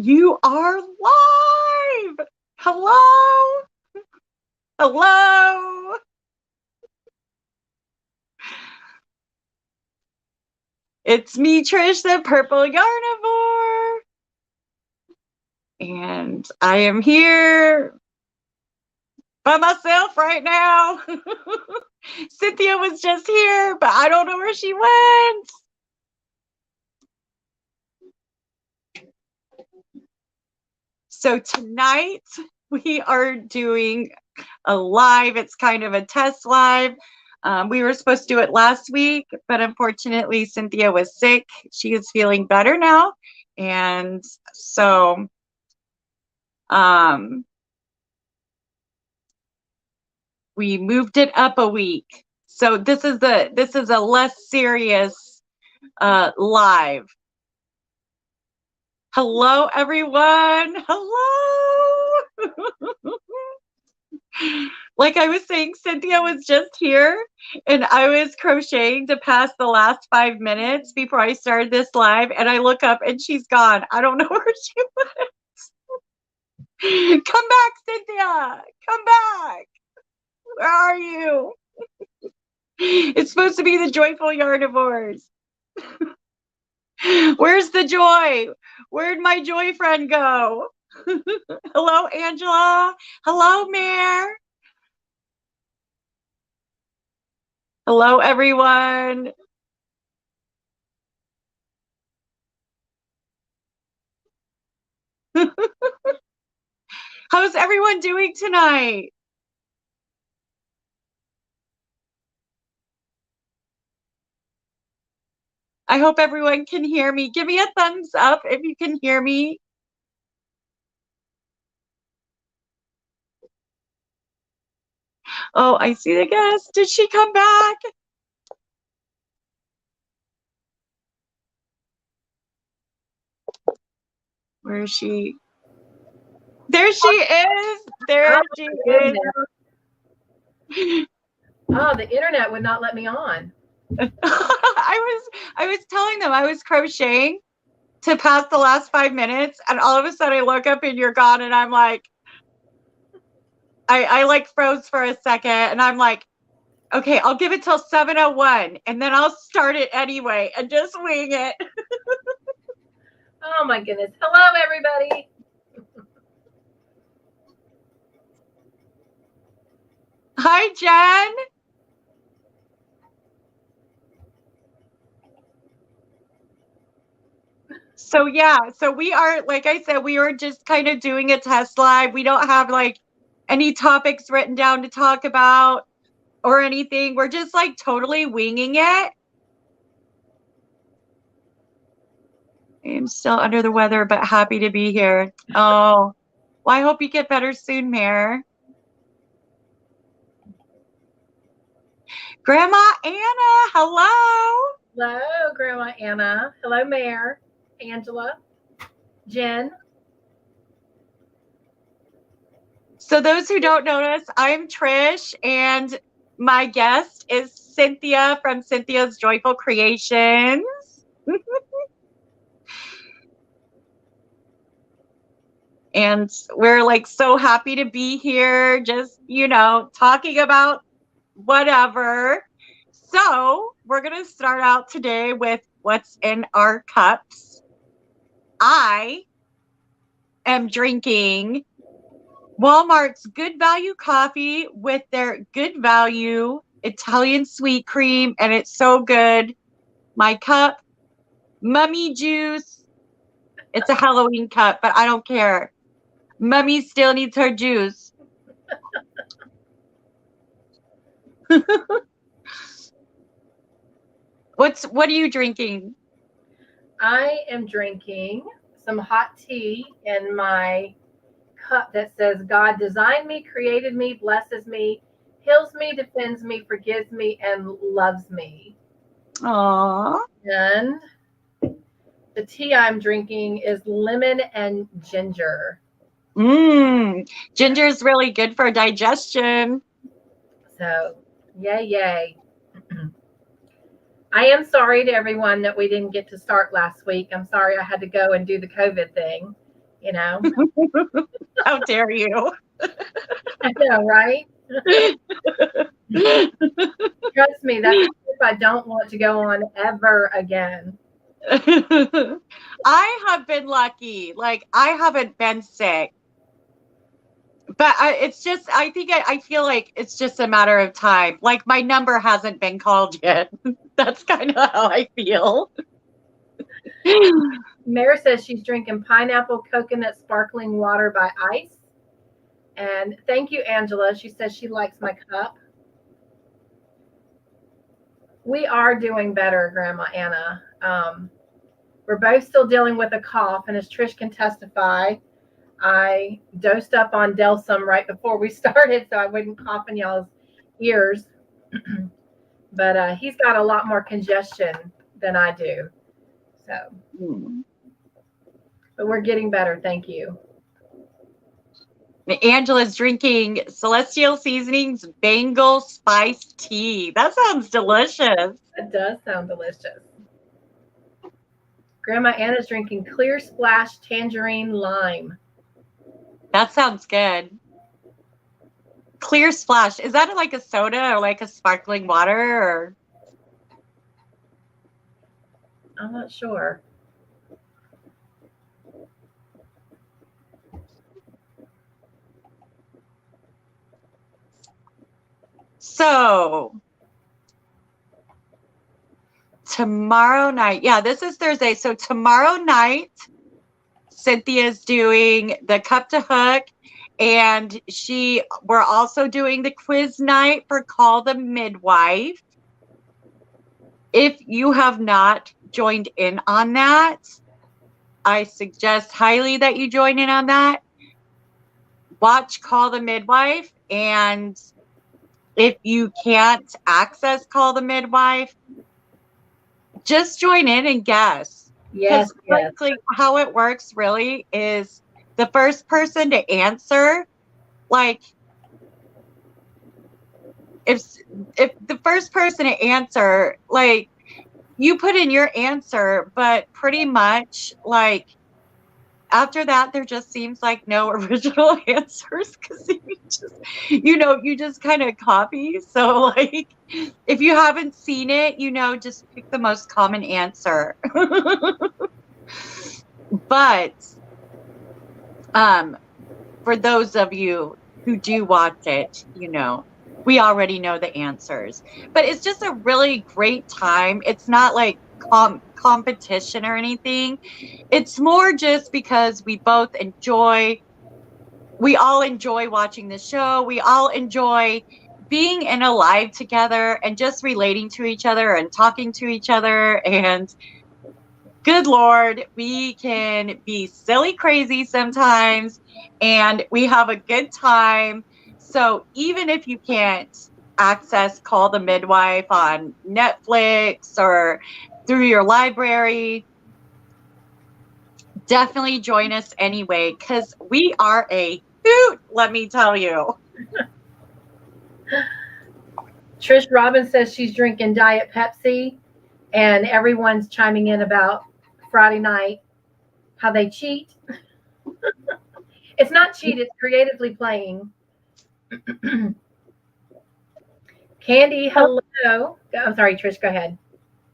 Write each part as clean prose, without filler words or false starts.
You are live. Hello. Hello. It's me, Trish, the purple Yarnivore. And I am here by myself right now. Cynthia was just here, but I don't know where she went. So tonight we are doing a live. It's kind of a test live. We were supposed to do it last week, but unfortunately Cynthia was sick. She is feeling better now. And so we moved it up a week. So this is a less serious live. Hello, everyone. Hello. Like I was saying, Cynthia was just here and I was crocheting to pass the last 5 minutes before I started this live, and I look up and she's gone. I don't know where she went. Come back, Cynthia. Come back. Where are you? It's supposed to be the joyful Yarnivores. Where's the joy? Where'd my joy friend go? Hello, Angela. Hello, Mare. Hello, everyone. How's everyone doing tonight? I hope everyone can hear me. Give me a thumbs up if you can hear me. Oh, I see the guest. Did she come back? Where is she? There she is. There she is. Oh, the internet would not let me on. I was telling them I was crocheting to pass the last 5 minutes, and all of a sudden I look up and you're gone, and I'm like, I like froze for a second, and I'm like, okay, I'll give it till 7:01, and then I'll start it anyway and just wing it. Oh my goodness. Hello, everybody. Hi, Jen. So yeah, so we are, like I said, we were just kind of doing a test live. We don't have like any topics written down to talk about or anything. We're just like totally winging it. I'm still under the weather, but happy to be here. Oh, well, I hope you get better soon, Mare. Grandma Anna, hello. Hello, Grandma Anna. Hello, Mare. Angela. Jen. So those who don't know us, I'm Trish, and my guest is Cynthia from Cynthia's Joyful Creations. And we're like so happy to be here, just, talking about whatever. So we're going to start out today with what's in our cups. I am drinking Walmart's Good Value coffee with their Good Value Italian sweet cream, and it's so good. My cup, Mummy juice. It's a Halloween cup, but I don't care. Mummy still needs her juice. What are you drinking? I am drinking some hot tea in my cup that says, God designed me, created me, blesses me, heals me, defends me, forgives me, and loves me. Aww. And the tea I'm drinking is lemon and ginger. Ginger is really good for digestion. So, yay, yay. I am sorry to everyone that we didn't get to start last week. I'm sorry I had to go and do the COVID thing. you know. How dare you? I know, right? Trust me, that's a trip I don't want to go on ever again. I have been lucky. Like, I haven't been sick. But it's just, I feel like it's just a matter of time. Like, my number hasn't been called yet. That's kind of how I feel. Mare says she's drinking pineapple coconut sparkling water by Ice. And thank you, Angela. She says she likes my cup. We are doing better, Grandma Anna. We're both still dealing with a cough, and as Trish can testify, I dosed up on Delsum right before we started so I wouldn't cough in y'all's ears. But he's got a lot more congestion than I do. So, but we're getting better. Thank you. Angela's drinking Celestial Seasonings Bengal Spice Tea. That sounds delicious. It does sound delicious. Grandma Anna's drinking Clear Splash Tangerine Lime. That sounds good. Clear Splash. Is that like a soda or like a sparkling water? Or I'm not sure. So tomorrow night, yeah, this is Thursday. So tomorrow night, Cynthia's doing the Cup to Hook, and we're also doing the quiz night for Call the Midwife. If you have not joined in on that, I suggest highly that you join in on that. Watch Call the Midwife, and if you can't access Call the Midwife, just join in and guess. Yes. Basically, how it works really is the first person to answer, like, if the first person to answer, like, you put in your answer, but pretty much, like, after that, there just seems like no original answers because you just kind of copy. So, like, if you haven't seen it, just pick the most common answer. But for those of you who do watch it, we already know the answers. But it's just a really great time. It's not like competition or anything. It's more just because we all enjoy watching the show. We all enjoy being in a live together and just relating to each other and talking to each other. And good Lord, we can be silly crazy sometimes, and we have a good time. So even if you can't access Call the Midwife on Netflix or through your library, definitely join us anyway, because we are a hoot, let me tell you. Trish Robbins says she's drinking Diet Pepsi, and everyone's chiming in about Friday night, how they cheat. It's not cheat, it's creatively playing. Candy, hello. I'm sorry, Trish, go ahead.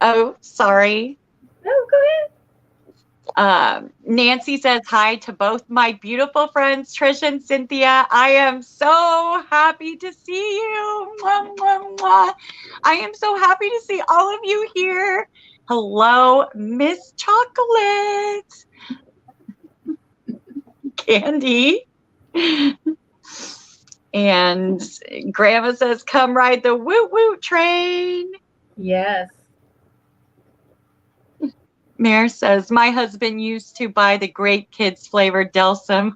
Oh, sorry. No, go ahead. Nancy says hi to both my beautiful friends, Trish and Cynthia. I am so happy to see you. Mwah, mwah, mwah. I am so happy to see all of you here. Hello, Miss Chocolate. Candy. And Grandma says, come ride the woot woot train. Yes. Mare says, my husband used to buy the grape kids flavored Delsum.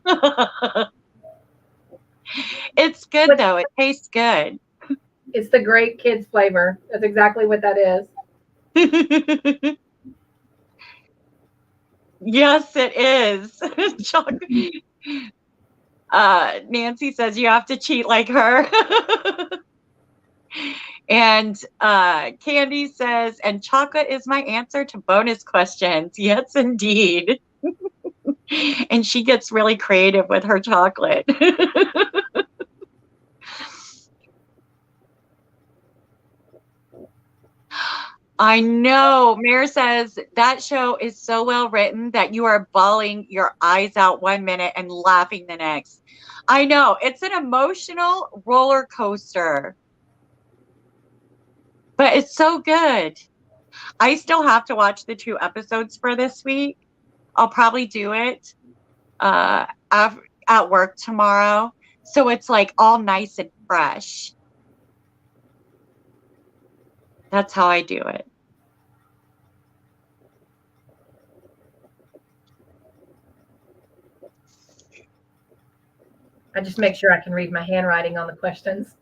It's good, though. It tastes good. It's the grape kids flavor. That's exactly what that is. Yes, it is. Nancy says you have to cheat like her. And Candy says, and chocolate is my answer to bonus questions. Yes, indeed. And she gets really creative with her chocolate. I know. Mayor says that show is so well written that you are bawling your eyes out one minute and laughing the next. I know. It's an emotional roller coaster, but it's so good. I still have to watch the 2 episodes for this week. I'll probably do it at work tomorrow. So it's like all nice and fresh. That's how I do it. I just make sure I can read my handwriting on the questions.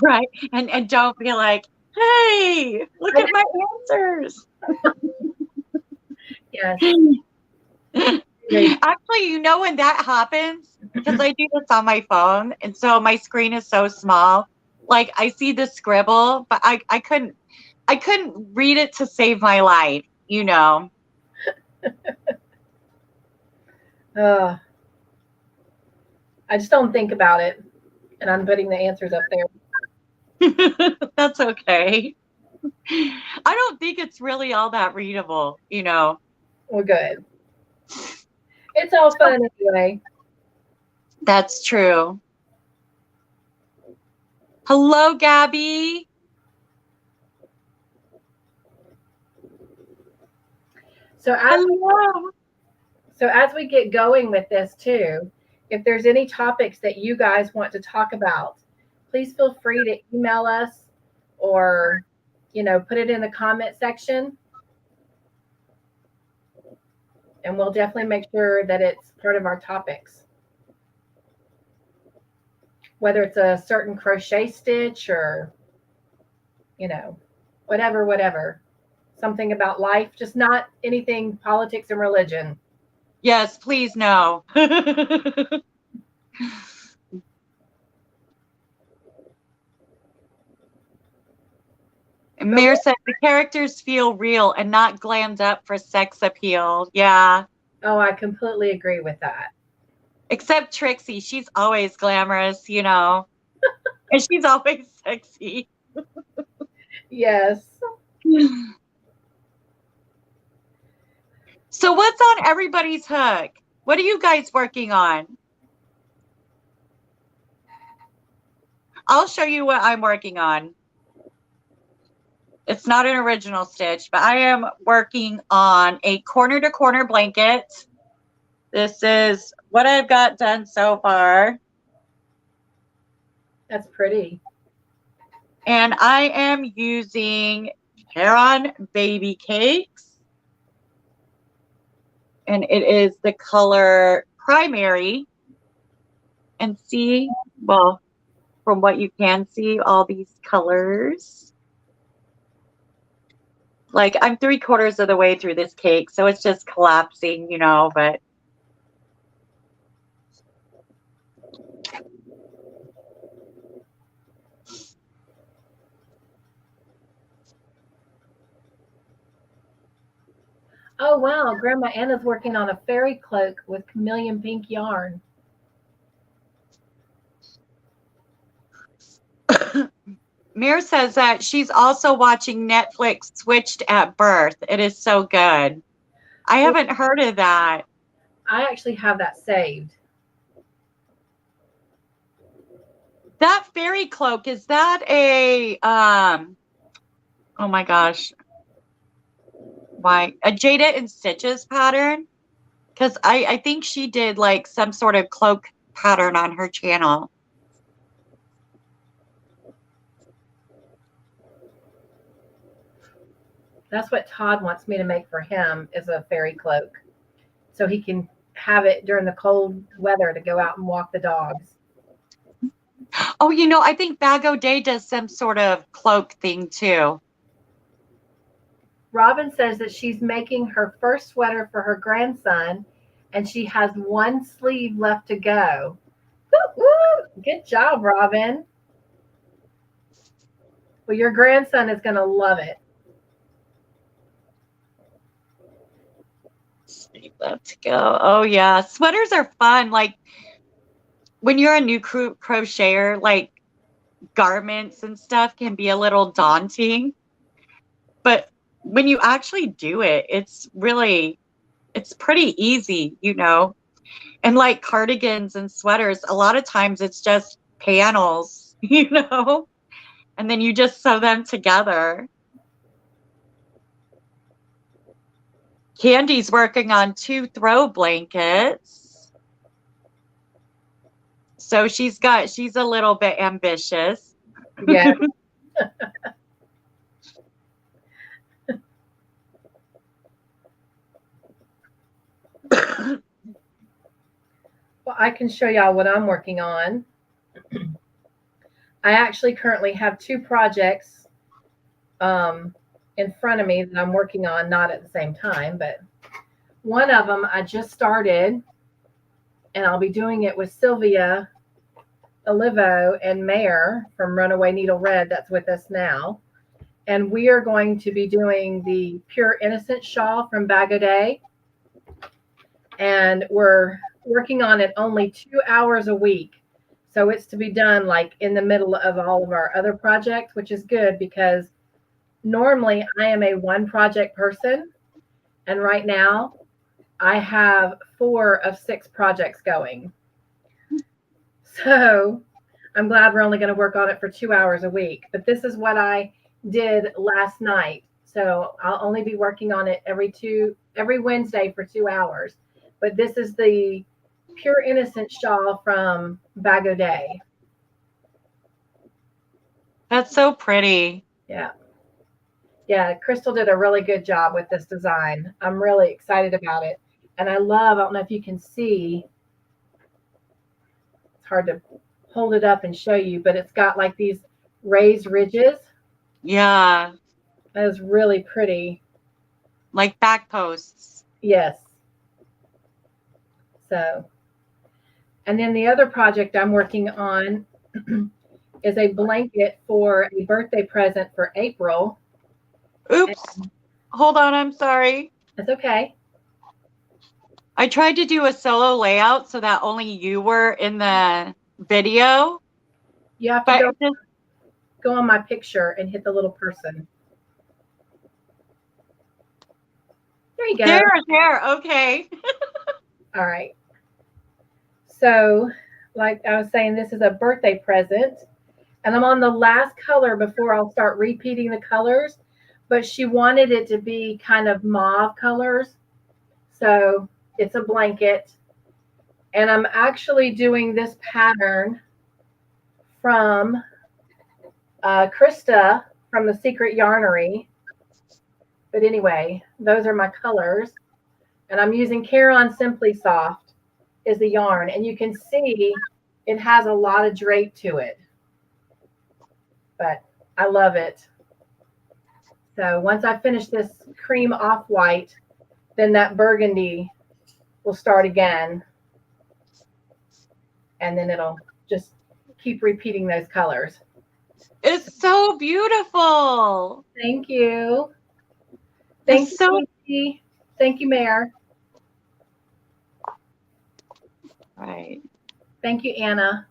Right. And don't be like, hey, look at my answers. Yes. Actually, you know when that happens? Because I do this on my phone, and so my screen is so small. Like I see the scribble, but I couldn't read it to save my life, you know. I just don't think about it, and I'm putting the answers up there. That's okay. I don't think it's really all that readable, you know. We're good. It's all fun anyway. That's true. Hello, Gabby. So as we get going with this too, if there's any topics that you guys want to talk about, please feel free to email us or, put it in the comment section. And we'll definitely make sure that it's part of our topics. Whether it's a certain crochet stitch or, whatever. Something about life, just not anything politics and religion. Yes, please no. Mayor said the characters feel real and not glammed up for sex appeal. Yeah. Oh, I completely agree with that. Except Trixie, she's always glamorous, you know. And she's always sexy. Yes. So what's on everybody's hook? What are you guys working on? I'll show you what I'm working on. It's not an original stitch, but I am working on a corner to corner blanket. This is what I've got done so far. That's pretty. And I am using Heron Baby Cakes. And it is the color Primary. And see, well, from what you can see, all these colors. Like I'm 3/4 of the way through this cake, so it's just collapsing, you know, but Oh, wow. Grandma Anna's working on a fairy cloak with chameleon pink yarn. Mir says that she's also watching Netflix Switched at Birth. It is so good. I haven't heard of that. I actually have that saved. That fairy cloak, is that a oh my gosh. Why? A Jada and Stitches pattern? Because I think she did like some sort of cloak pattern on her channel. That's what Todd wants me to make for him, is a fairy cloak. So he can have it during the cold weather to go out and walk the dogs. Oh, you know, I think Bag O'Day does some sort of cloak thing too. Robin says that she's making her first sweater for her grandson and she has one sleeve left to go. Woo-woo! Good job, Robin. Well, your grandson is going to love it. Let's go. Oh yeah, sweaters are fun. Like when you're a new crocheter, like garments and stuff can be a little daunting, but when you actually do it, it's pretty easy, you know. And like cardigans and sweaters, a lot of times it's just panels, you know, and then you just sew them together. Candy's working on 2 throw blankets. So she's a little bit ambitious. Yeah. Well, I can show y'all what I'm working on. I actually currently have 2 projects in front of me that I'm working on, not at the same time, but one of them I just started, and I'll be doing it with Sylvia Olivo and Mayor from Runaway Needle Red, that's with us now. And we are going to be doing the Pure Innocent shawl from Bag O' Day. And we're working on it only 2 hours a week. So it's to be done like in the middle of all of our other projects, which is good because normally I am a 1 project person. And right now I have 4 of 6 projects going. So I'm glad we're only going to work on it for 2 hours a week. But this is what I did last night. So I'll only be working on it every Wednesday for 2 hours. But this is the Pure Innocent shawl from Bag O' Day. That's so pretty. Yeah. Yeah, Crystal did a really good job with this design. I'm really excited about it. And I don't know if you can see, it's hard to hold it up and show you, but it's got like these raised ridges. Yeah. That is really pretty. Like back posts. Yes. So, and then the other project I'm working on is a blanket for a birthday present for April. Oops. Hold on, I'm sorry. That's okay. I tried to do a solo layout so that only you were in the video. You have to go on my picture and hit the little person. There you go. There. Okay. All right. So, like I was saying, this is a birthday present. And I'm on the last color before I'll start repeating the colors. But she wanted it to be kind of mauve colors. So it's a blanket. And I'm actually doing this pattern from Krista from the Secret Yarnery. But anyway, those are my colors. And I'm using Caron Simply Soft is the yarn. And you can see it has a lot of drape to it. But I love it. So once I finish this cream off-white, then that burgundy will start again. And then it'll just keep repeating those colors. It's so beautiful. Thank you. Thank you, Thank you, Mayor. Right. Thank you, Anna.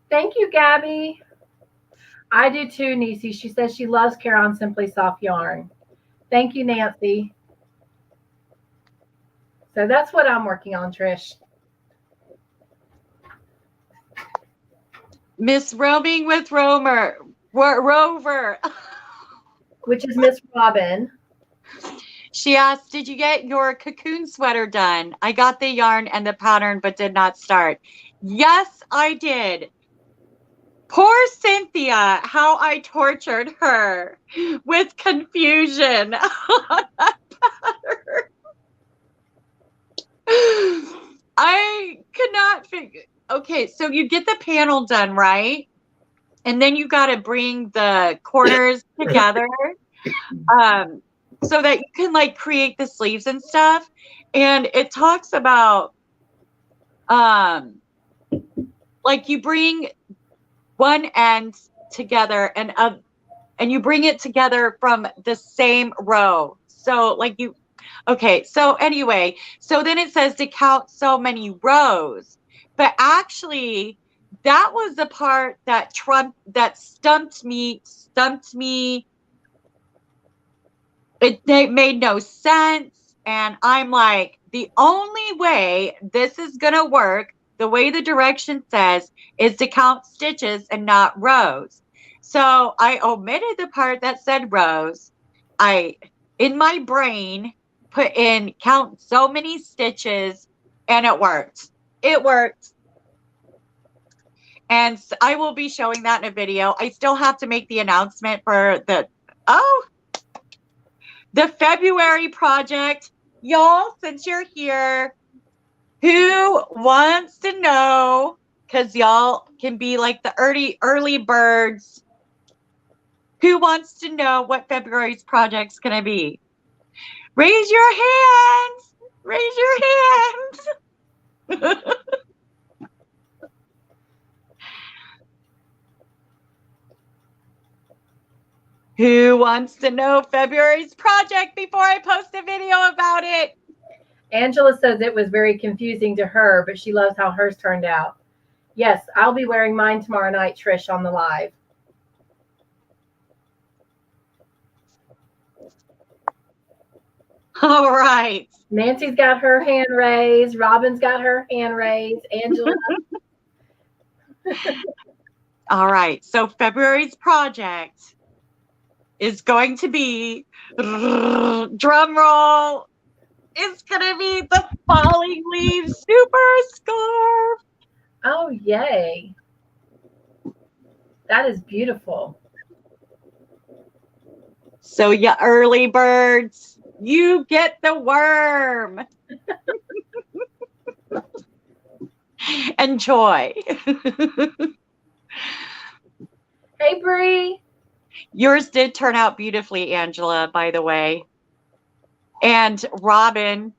Thank you, Gabby. I do too, Nisi. She says she loves Caron Simply Soft yarn. Thank you, Nancy. So that's what I'm working on, Trish. Miss Roaming with Rover. Which is Miss Robin. She asked, did you get your cocoon sweater done? I got the yarn and the pattern, but did not start. Yes, I did. Poor Cynthia, how I tortured her with confusion on that pattern. I could not figure. Okay, so you get the panel done, right? And then you got to bring the corners together so that you can like create the sleeves and stuff. And it talks about like you bring one end together and you bring it together from the same row. So like Okay, so anyway, so then it says to count so many rows. But actually, that was the part that stumped me. It made no sense. And I'm like, the only way this is going to work, the way the direction says, is to count stitches and not rows. So I omitted the part that said rows. In my brain, put in count so many stitches, and it worked. It worked. And I will be showing that in a video. I still have to make the announcement for the February project. Y'all, since you're here, who wants to know? Because y'all can be like the early birds. Who wants to know what February's project's going to be? Raise your hands. Raise your hands. Who wants to know February's project before I post a video about it? Angela says it was very confusing to her, but she loves how hers turned out. Yes, I'll be wearing mine tomorrow night, Trish, on the live. All right. Nancy's got her hand raised. Robin's got her hand raised. Angela. All right. So February's project is going to be, drum roll, it's going to be the Falling Leaves Super Scarf. Oh, yay. That is beautiful. So you early birds, you get the worm. Enjoy. Hey, Bree. Yours did turn out beautifully, Angela, by the way. And Robin,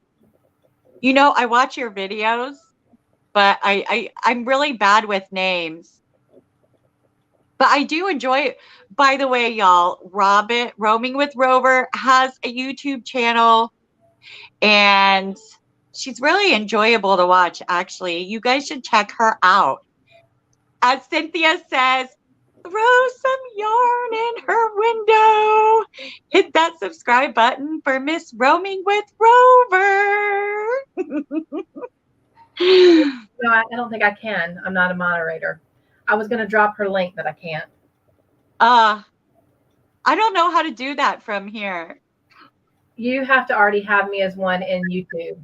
you know, I watch your videos, but I'm really bad with names. But I do enjoy it. By the way, y'all, Robin, Roaming with Rover, has a YouTube channel, and she's really enjoyable to watch, actually. You guys should check her out. As Cynthia says, throw some yarn in her window. Hit that subscribe button for Miss Roaming with Rover. No, I don't think I can. I'm not a moderator. I was going to drop her link, but I can't. I don't know how to do that from here. You have to already have me as one in YouTube.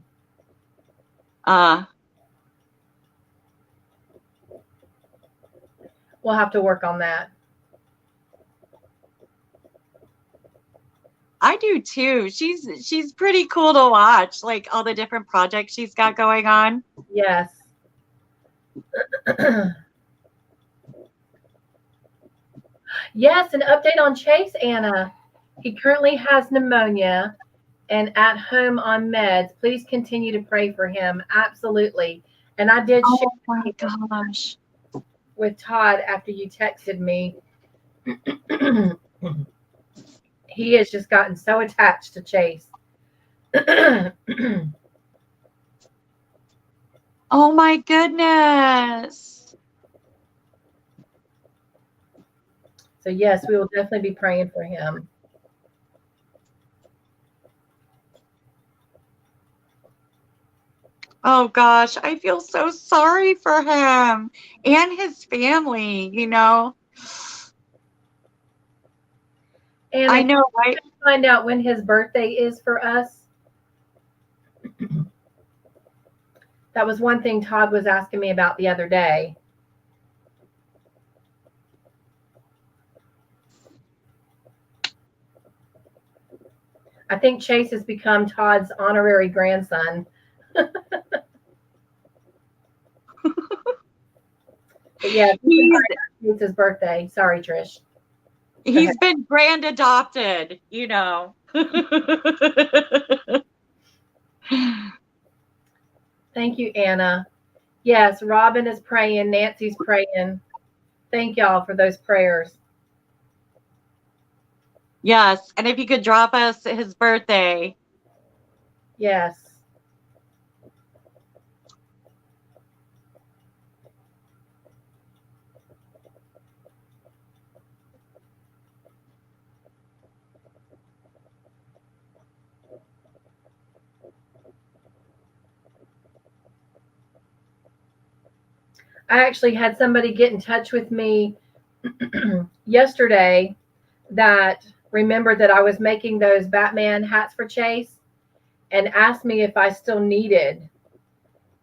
We'll have to work on that. I do too. She's pretty cool to watch, like all the different projects she's got going on. Yes. Yes, an update on Chase, Anna. He currently has pneumonia and at home on meds. Please continue to pray for him. Absolutely. And I did share my gosh. with Todd after you texted me. He has just gotten so attached to Chase. Oh my goodness. So yes, we will definitely be praying for him. Oh gosh, I feel so sorry for him and his family, you know. And I know, right? Find out when his birthday is for us. That was one thing Todd was asking me about the other day. I think Chase has become Todd's honorary grandson. But yeah, it's his birthday. Sorry, Trish. He's been grand adopted, you know. Thank you, Anna. Yes, Robin is praying. Nancy's praying. Thank y'all for those prayers. Yes, and if you could drop us his birthday. Yes. I actually had somebody get in touch with me yesterday that remembered that I was making those Batman hats for Chase and asked me if I still needed,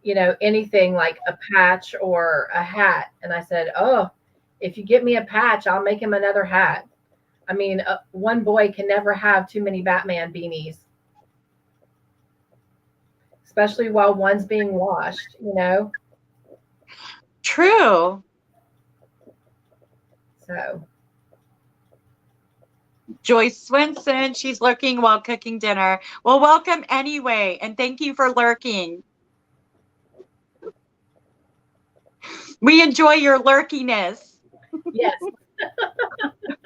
anything like a patch or a hat. And I said, "Oh, if you get me a patch, I'll make him another hat." I mean, one boy can never have too many Batman beanies, especially while one's being washed. True. So, Joyce Swinson, she's lurking while cooking dinner. Well, welcome anyway, and thank you for lurking. We enjoy your lurkiness. yes.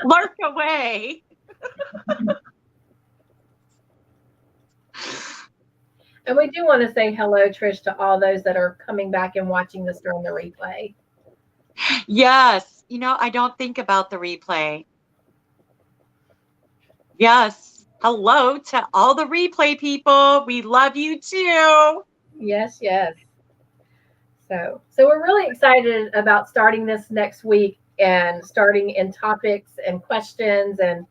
Lurk away. And we do want to say hello, Trish, to all those that are coming back and watching this during the replay. Yes. I don't think about the replay. Yes. Hello to all the replay people. We love you too. Yes, yes. So we're really excited about starting this next week and starting in topics and questions, and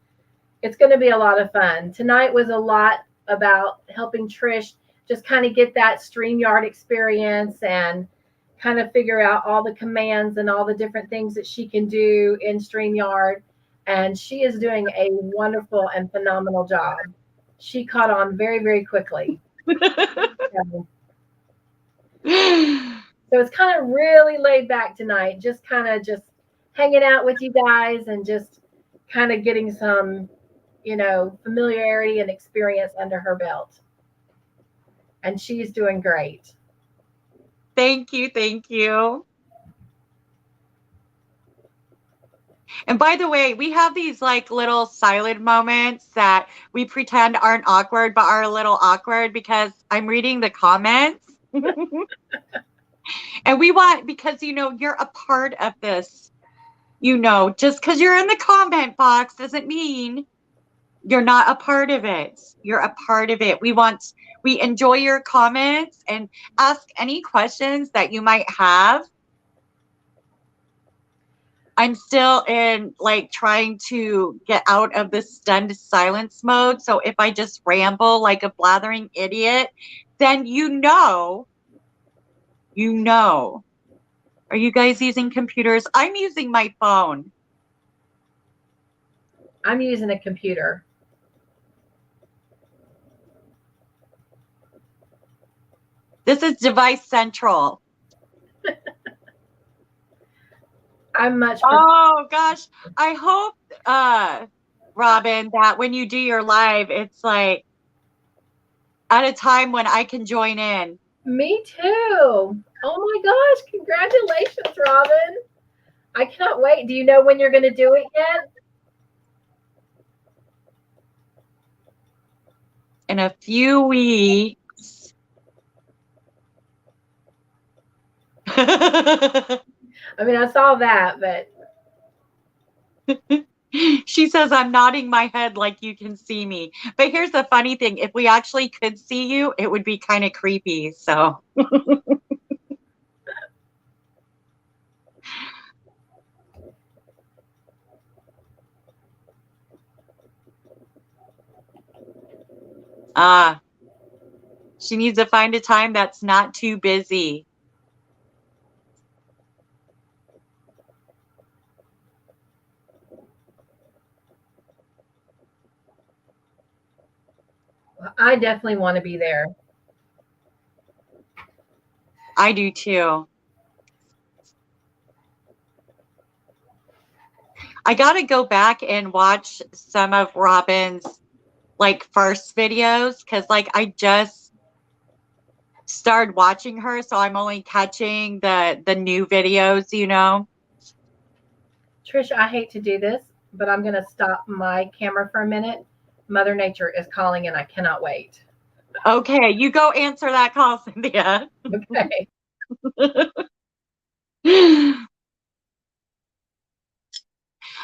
it's going to be a lot of fun. Tonight was a lot about helping Trish just kind of get that StreamYard experience and kind of figure out all the commands and all the different things that she can do in StreamYard. And she is doing a wonderful and phenomenal job. She caught on very, very quickly. So it's kind of really laid back tonight, just hanging out with you guys and just kind of getting some, familiarity and experience under her belt. And she's doing great. Thank you. Thank you. And by the way, we have these like little silent moments that we pretend aren't awkward, but are a little awkward because I'm reading the comments. And we want, because, you're a part of this, just because you're in the comment box doesn't mean you're not a part of it. You're a part of it. We enjoy your comments and ask any questions that you might have. I'm still in like trying to get out of the stunned silence mode. So if I just ramble like a blathering idiot, then you know. Are you guys using computers? I'm using my phone. I'm using a computer. This is Device Central. I'm much. Oh gosh. I hope, Robin, that when you do your live, it's like at a time when I can join in. Me too. Oh my gosh. Congratulations, Robin. I cannot wait. Do you know when you're going to do it yet? In a few weeks. I mean, I saw that, but. She says, I'm nodding my head like you can see me. But here's the funny thing. If we actually could see you, it would be kind of creepy. So. She needs to find a time that's not too busy. I definitely want to be there. I do too. I got to go back and watch some of Robin's like first videos because like I just started watching her, so I'm only catching the new videos, Trish, I hate to do this, but I'm going to stop my camera for a minute. Mother Nature is calling and I cannot wait. Okay, you go answer that call, Cynthia. Okay.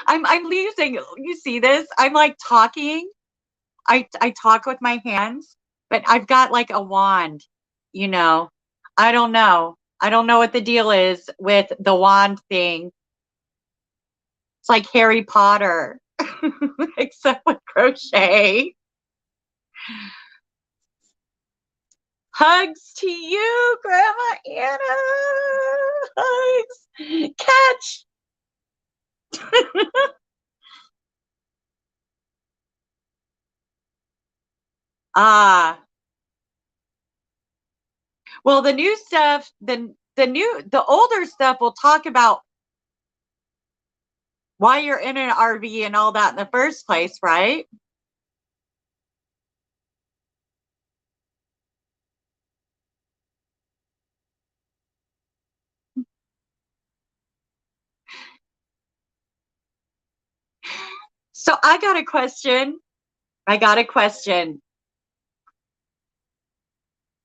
I'm losing. You see this? I'm like talking. I talk with my hands, but I've got like a wand, you know. I don't know. I don't know what the deal is with the wand thing. It's like Harry Potter, except with crochet. Hugs to you, Grandma Anna. Hugs. Catch. Ah, well, the new stuff, the older stuff will talk about why you're in an RV and all that in the first place, right? So I got a question. I got a question.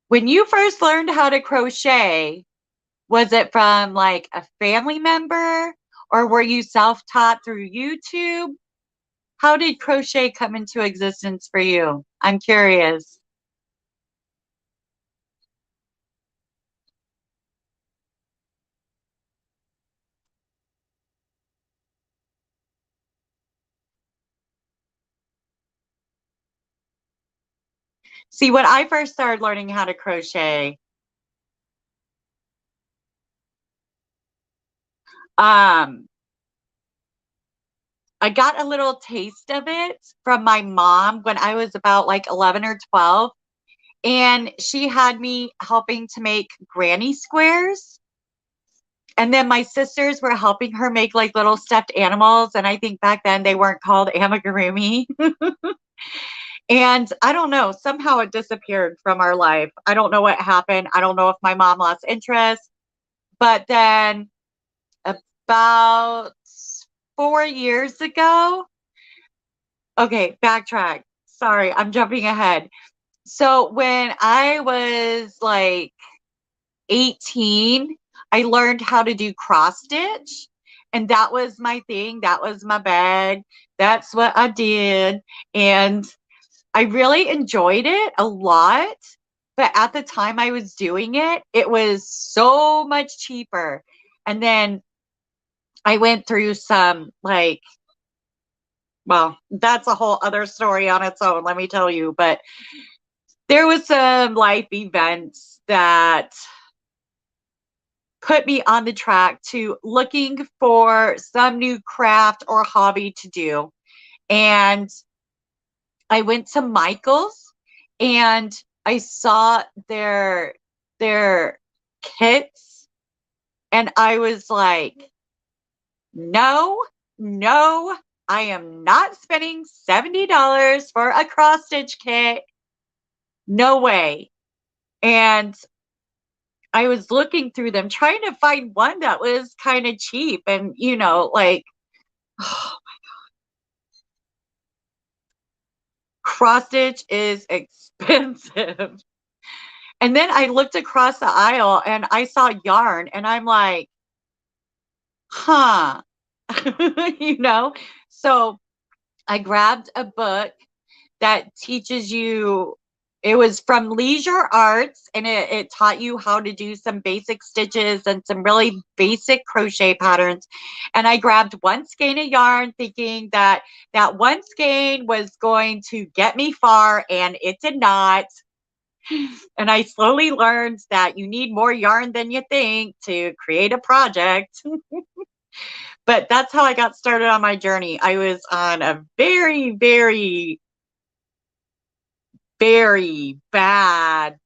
When you first learned how to crochet, was it from like a family member or were you self-taught through YouTube? How did crochet come into existence for you? I'm curious. See, when I first started learning how to crochet, um, I got a little taste of it from my mom when I was about like 11 or 12. And she had me helping to make granny squares. And then my sisters were helping her make like little stuffed animals. And I think back then they weren't called amigurumi. And I don't know, somehow it disappeared from our life. I don't know what happened. I don't know if my mom lost interest. But then about 4 years ago, okay, backtrack. Sorry, I'm jumping ahead. So when I was like 18, I learned how to do cross stitch. And that was my thing. That was my bag. That's what I did. And I really enjoyed it a lot. But at the time I was doing it, it was so much cheaper. And then I went through some like, well, that's a whole other story on its own, let me tell you. But there was some life events that put me on the track to looking for some new craft or hobby to do. And I went to Michael's and I saw their kits and I was like, no, no, I am not spending $70 for a cross stitch kit. No way. And I was looking through them trying to find one that was kind of cheap and like cross stitch is expensive. And then I looked across the aisle and I saw yarn and I'm like, huh, you know? So I grabbed a book that teaches you, it was from Leisure Arts and it taught you how to do some basic stitches and some really basic crochet patterns. And I grabbed one skein of yarn thinking that that one skein was going to get me far, and it did not. And I slowly learned that you need more yarn than you think to create a project. But that's how I got started on my journey. I was on a very, very, very bad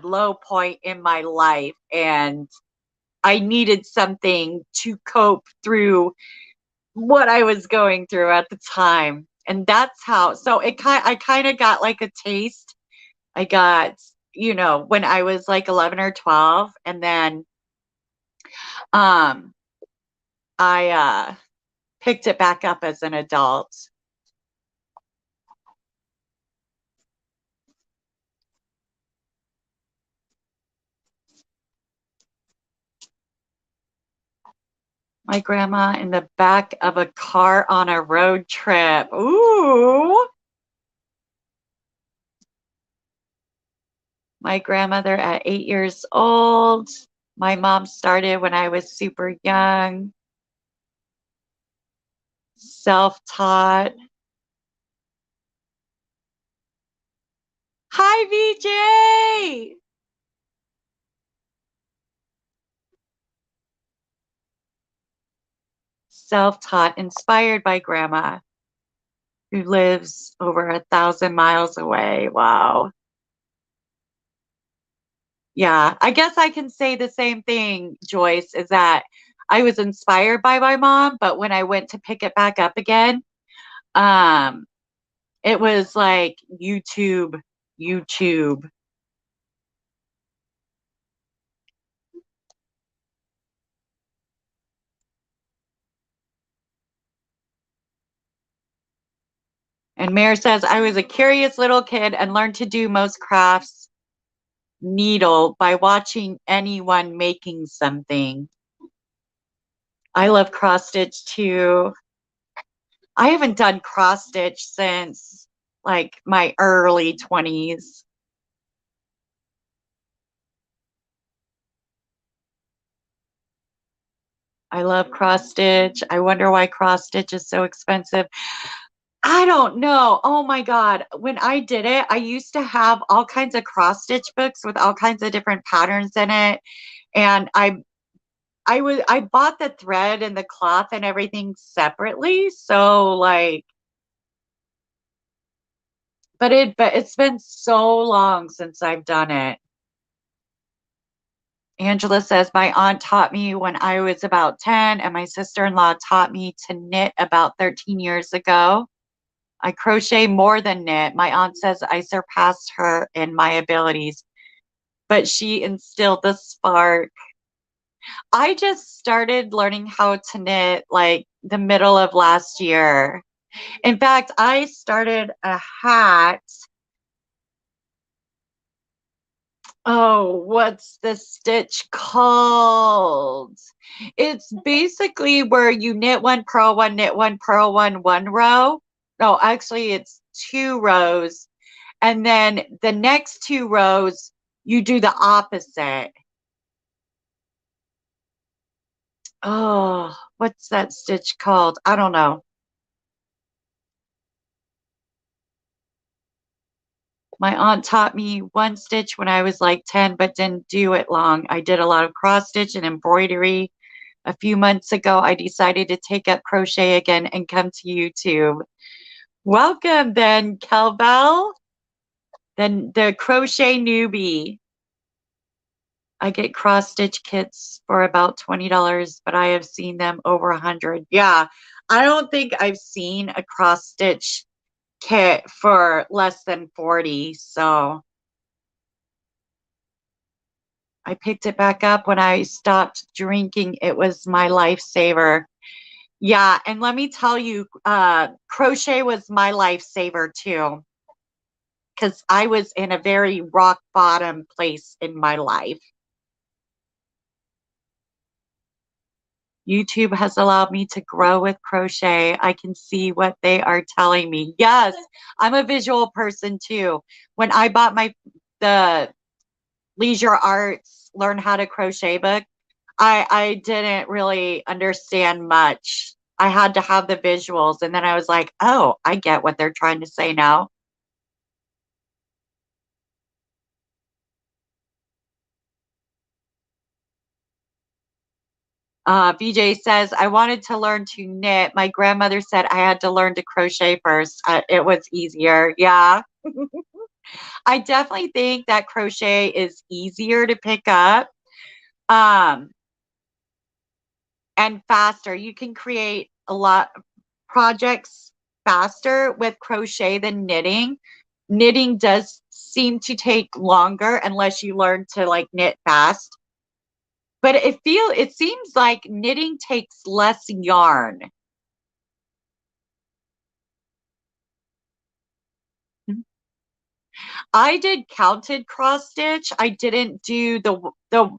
low point in my life. And I needed something to cope through what I was going through at the time. And that's how, so I kind of got like a taste. I got, when I was like 11 or 12. And then um, I picked it back up as an adult. My grandma in the back of a car on a road trip. Ooh. My grandmother at 8 years old. My mom started when I was super young. Self-taught. Hi, VJ. Self-taught, inspired by grandma, who lives over 1,000 miles away. Wow. Yeah, I guess I can say the same thing, Joyce, is that I was inspired by my mom, but when I went to pick it back up again, um, it was like YouTube, YouTube. And Mayor says, I was a curious little kid and learned to do most crafts needle by watching anyone making something. I love cross stitch too. I haven't done cross stitch since like my early 20s. I love cross stitch. I wonder why cross stitch is so expensive. I don't know. Oh my God. When I did it, I used to have all kinds of cross stitch books with all kinds of different patterns in it. And I bought the thread and the cloth and everything separately. So like, but it's been so long since I've done it. Angela says, my aunt taught me when I was about 10, and my sister-in-law taught me to knit about 13 years ago. I crochet more than knit. My aunt says I surpassed her in my abilities, but she instilled the spark. I just started learning how to knit like the middle of last year. In fact, I started a hat. Oh, what's the stitch called? It's basically where you knit one, purl one, knit one, purl one, one row. No, actually, it's two rows. And then the next two rows, you do the opposite. Oh, what's that stitch called? I don't know. My aunt taught me one stitch when I was like 10, but didn't do it long. I did a lot of cross stitch and embroidery. A few months ago, I decided to take up crochet again and come to YouTube. Welcome then, Kelbell. Then the crochet newbie. I get cross stitch kits for about $20, but I have seen them over 100. Yeah, I don't think I've seen a cross stitch kit for less than 40. So I picked it back up when I stopped drinking. It was my lifesaver. Yeah, and let me tell you, crochet was my lifesaver too, because I was in a very rock bottom place in my life. YouTube has allowed me to grow with crochet. I can see what they are telling me. Yes, I'm a visual person too. When I bought the Leisure Arts Learn How to Crochet book, I didn't really understand much. I had to have the visuals, and then I was like, oh, I get what they're trying to say now. VJ says, I wanted to learn to knit. My grandmother said I had to learn to crochet first. It was easier. Yeah. I definitely think that crochet is easier to pick up um, and faster. You can create a lot of projects faster with crochet than knitting. Knitting does seem to take longer unless you learn to like knit fast. But it seems like knitting takes less yarn. I did counted cross stitch. I didn't do the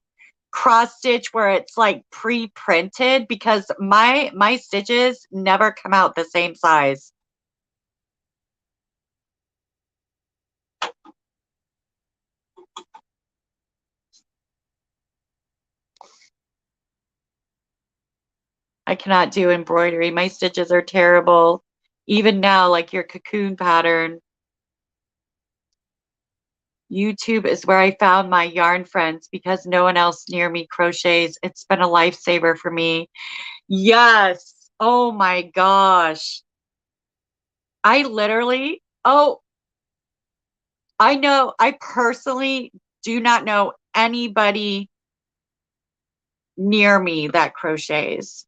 cross stitch where it's like pre-printed, because my stitches never come out the same size. I cannot do embroidery. My stitches are terrible. Even now, like your cocoon pattern. YouTube is where I found my yarn friends because no one else near me crochets. It's been a lifesaver for me. Yes. Oh my gosh. I literally, I personally do not know anybody near me that crochets.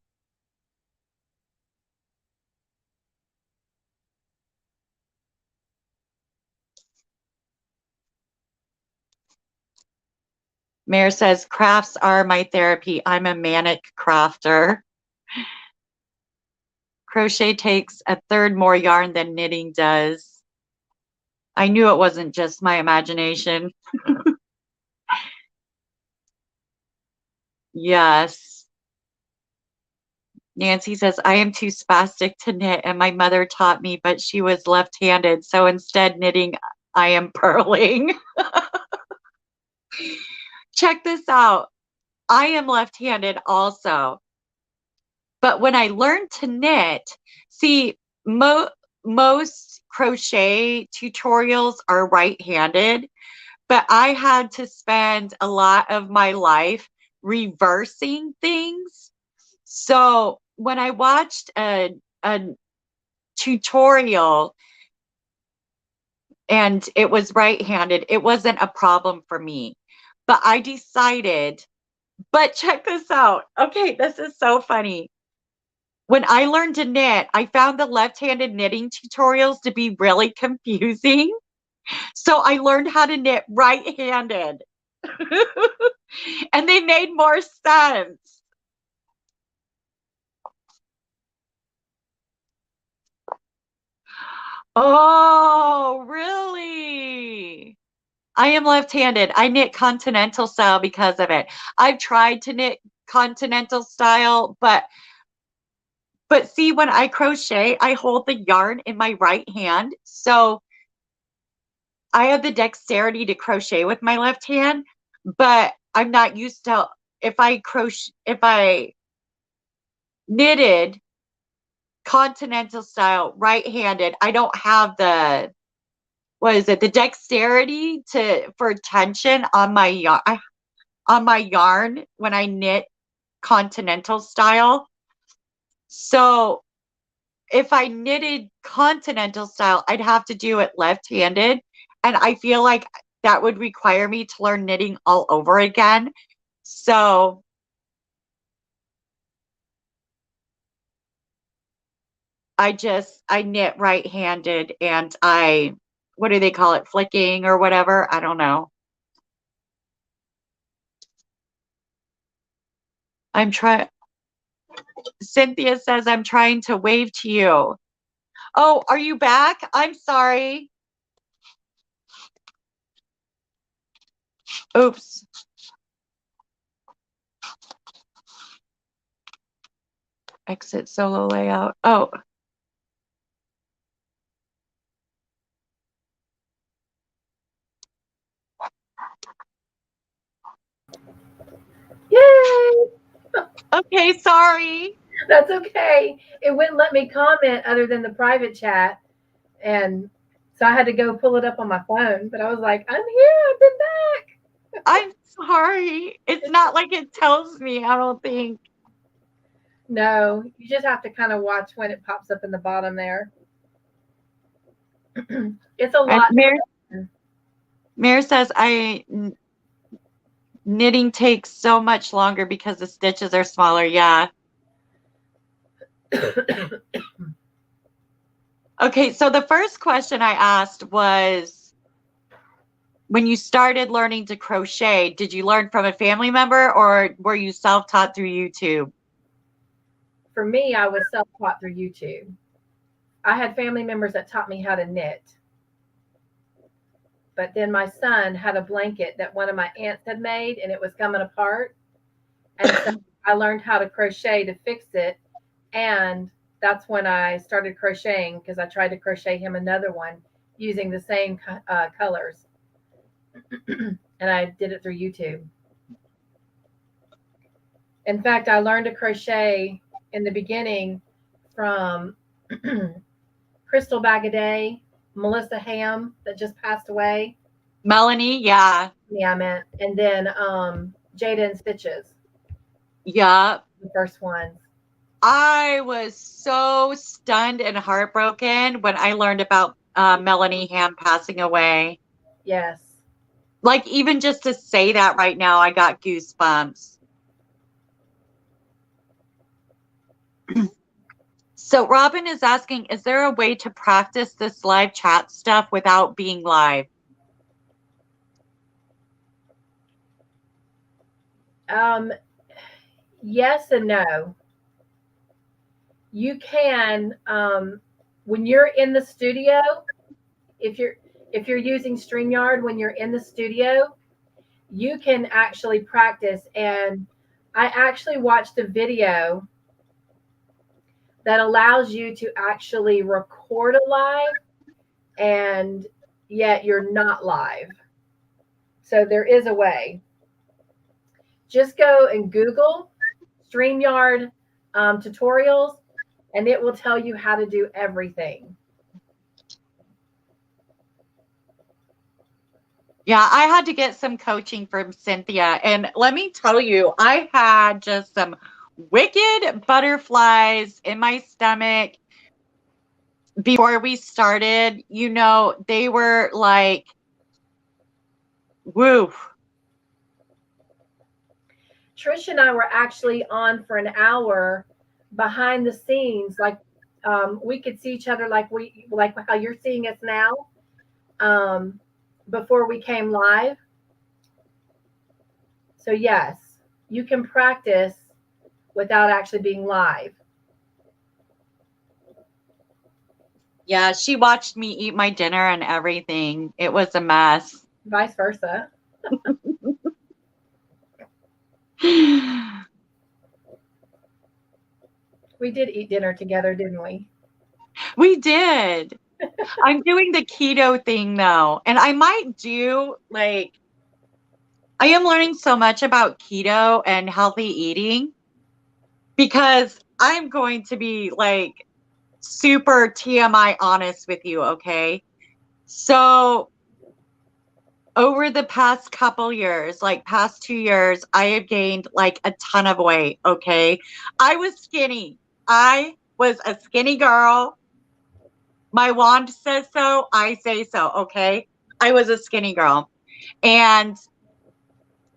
Mayor says, crafts are my therapy. I'm a manic crafter. Crochet takes a third more yarn than knitting does. I knew it wasn't just my imagination. Yes. Nancy says, I am too spastic to knit, and my mother taught me, but she was left-handed. So instead knitting, I am purling. Check this out. I am left-handed also. But when I learned to knit, see, most crochet tutorials are right-handed, but I had to spend a lot of my life reversing things. So when I watched a tutorial and it was right-handed, it wasn't a problem for me. But I decided, but check this out. Okay, this is so funny. When I learned to knit, I found the left-handed knitting tutorials to be really confusing. So I learned how to knit right-handed. And they made more sense. Oh, really? I am left-handed. I knit continental style because of it. I've tried to knit continental style, but see, when I crochet, I hold the yarn in my right hand. So I have the dexterity to crochet with my left hand, but I'm not used to if I knitted continental style right-handed, I don't have the what is it, the dexterity for tension on my yarn when I knit continental style. So if I knitted continental style, I'd have to do it left-handed. And I feel like that would require me to learn knitting all over again. So I knit right-handed, and what do they call it? Flicking or whatever? I don't know. Cynthia says, I'm trying to wave to you. Oh, are you back? I'm sorry. Oops. Exit solo layout. Oh. Yay! Okay, sorry. That's okay. It wouldn't let me comment other than the private chat. And so I had to go pull it up on my phone. But I was like, I'm here. I've been back. I'm sorry. It's not like it tells me, I don't think. No, you just have to kind of watch when it pops up in the bottom there. It's a lot. Mare says, knitting takes so much longer because the stitches are smaller. Yeah. Okay, so the first question I asked was, when you started learning to crochet, did you learn from a family member or were you self-taught through YouTube? For me, I was self-taught through YouTube. I had family members that taught me how to knit. But then my son had a blanket that one of my aunts had made and it was coming apart. And so I learned how to crochet to fix it. And that's when I started crocheting, because I tried to crochet him another one using the same colors. And I did it through YouTube. In fact, I learned to crochet in the beginning from Crystal Bagaday, Melissa Ham, that just passed away. Melanie, yeah. Yeah, I meant. And then Jada and Stitches, Yeah. the first ones. I was so stunned and heartbroken when I learned about Melanie Ham passing away. Yes. Like, even just to say that right now, I got goosebumps. So Robin is asking, is there a way to practice this live chat stuff without being live? Yes and no. You can, when you're in the studio, if you're using StreamYard when you're in the studio, you can actually practice. And I actually watched a video that allows you to actually record a live, and yet you're not live. So there is a way. Just go and Google StreamYard tutorials, and it will tell you how to do everything. Yeah, I had to get some coaching from Cynthia. And let me tell you, I had just some wicked butterflies in my stomach before we started. You know, they were like, woo. Trish and I were actually on for an hour behind the scenes, like we could see each other like how you're seeing us now, before we came live. So yes, you can practice without actually being live. Yeah, she watched me eat my dinner and everything. It was a mess. Vice versa. We did eat dinner together, didn't we? We did. I'm doing the keto thing though. And I might do like, I am learning so much about keto and healthy eating because I'm going to be like super TMI honest with you, okay? So over the past couple years, like past 2 years, I have gained like a ton of weight, okay? I was skinny. I was a skinny girl. My wand says so. I say so, okay? I was a skinny girl. And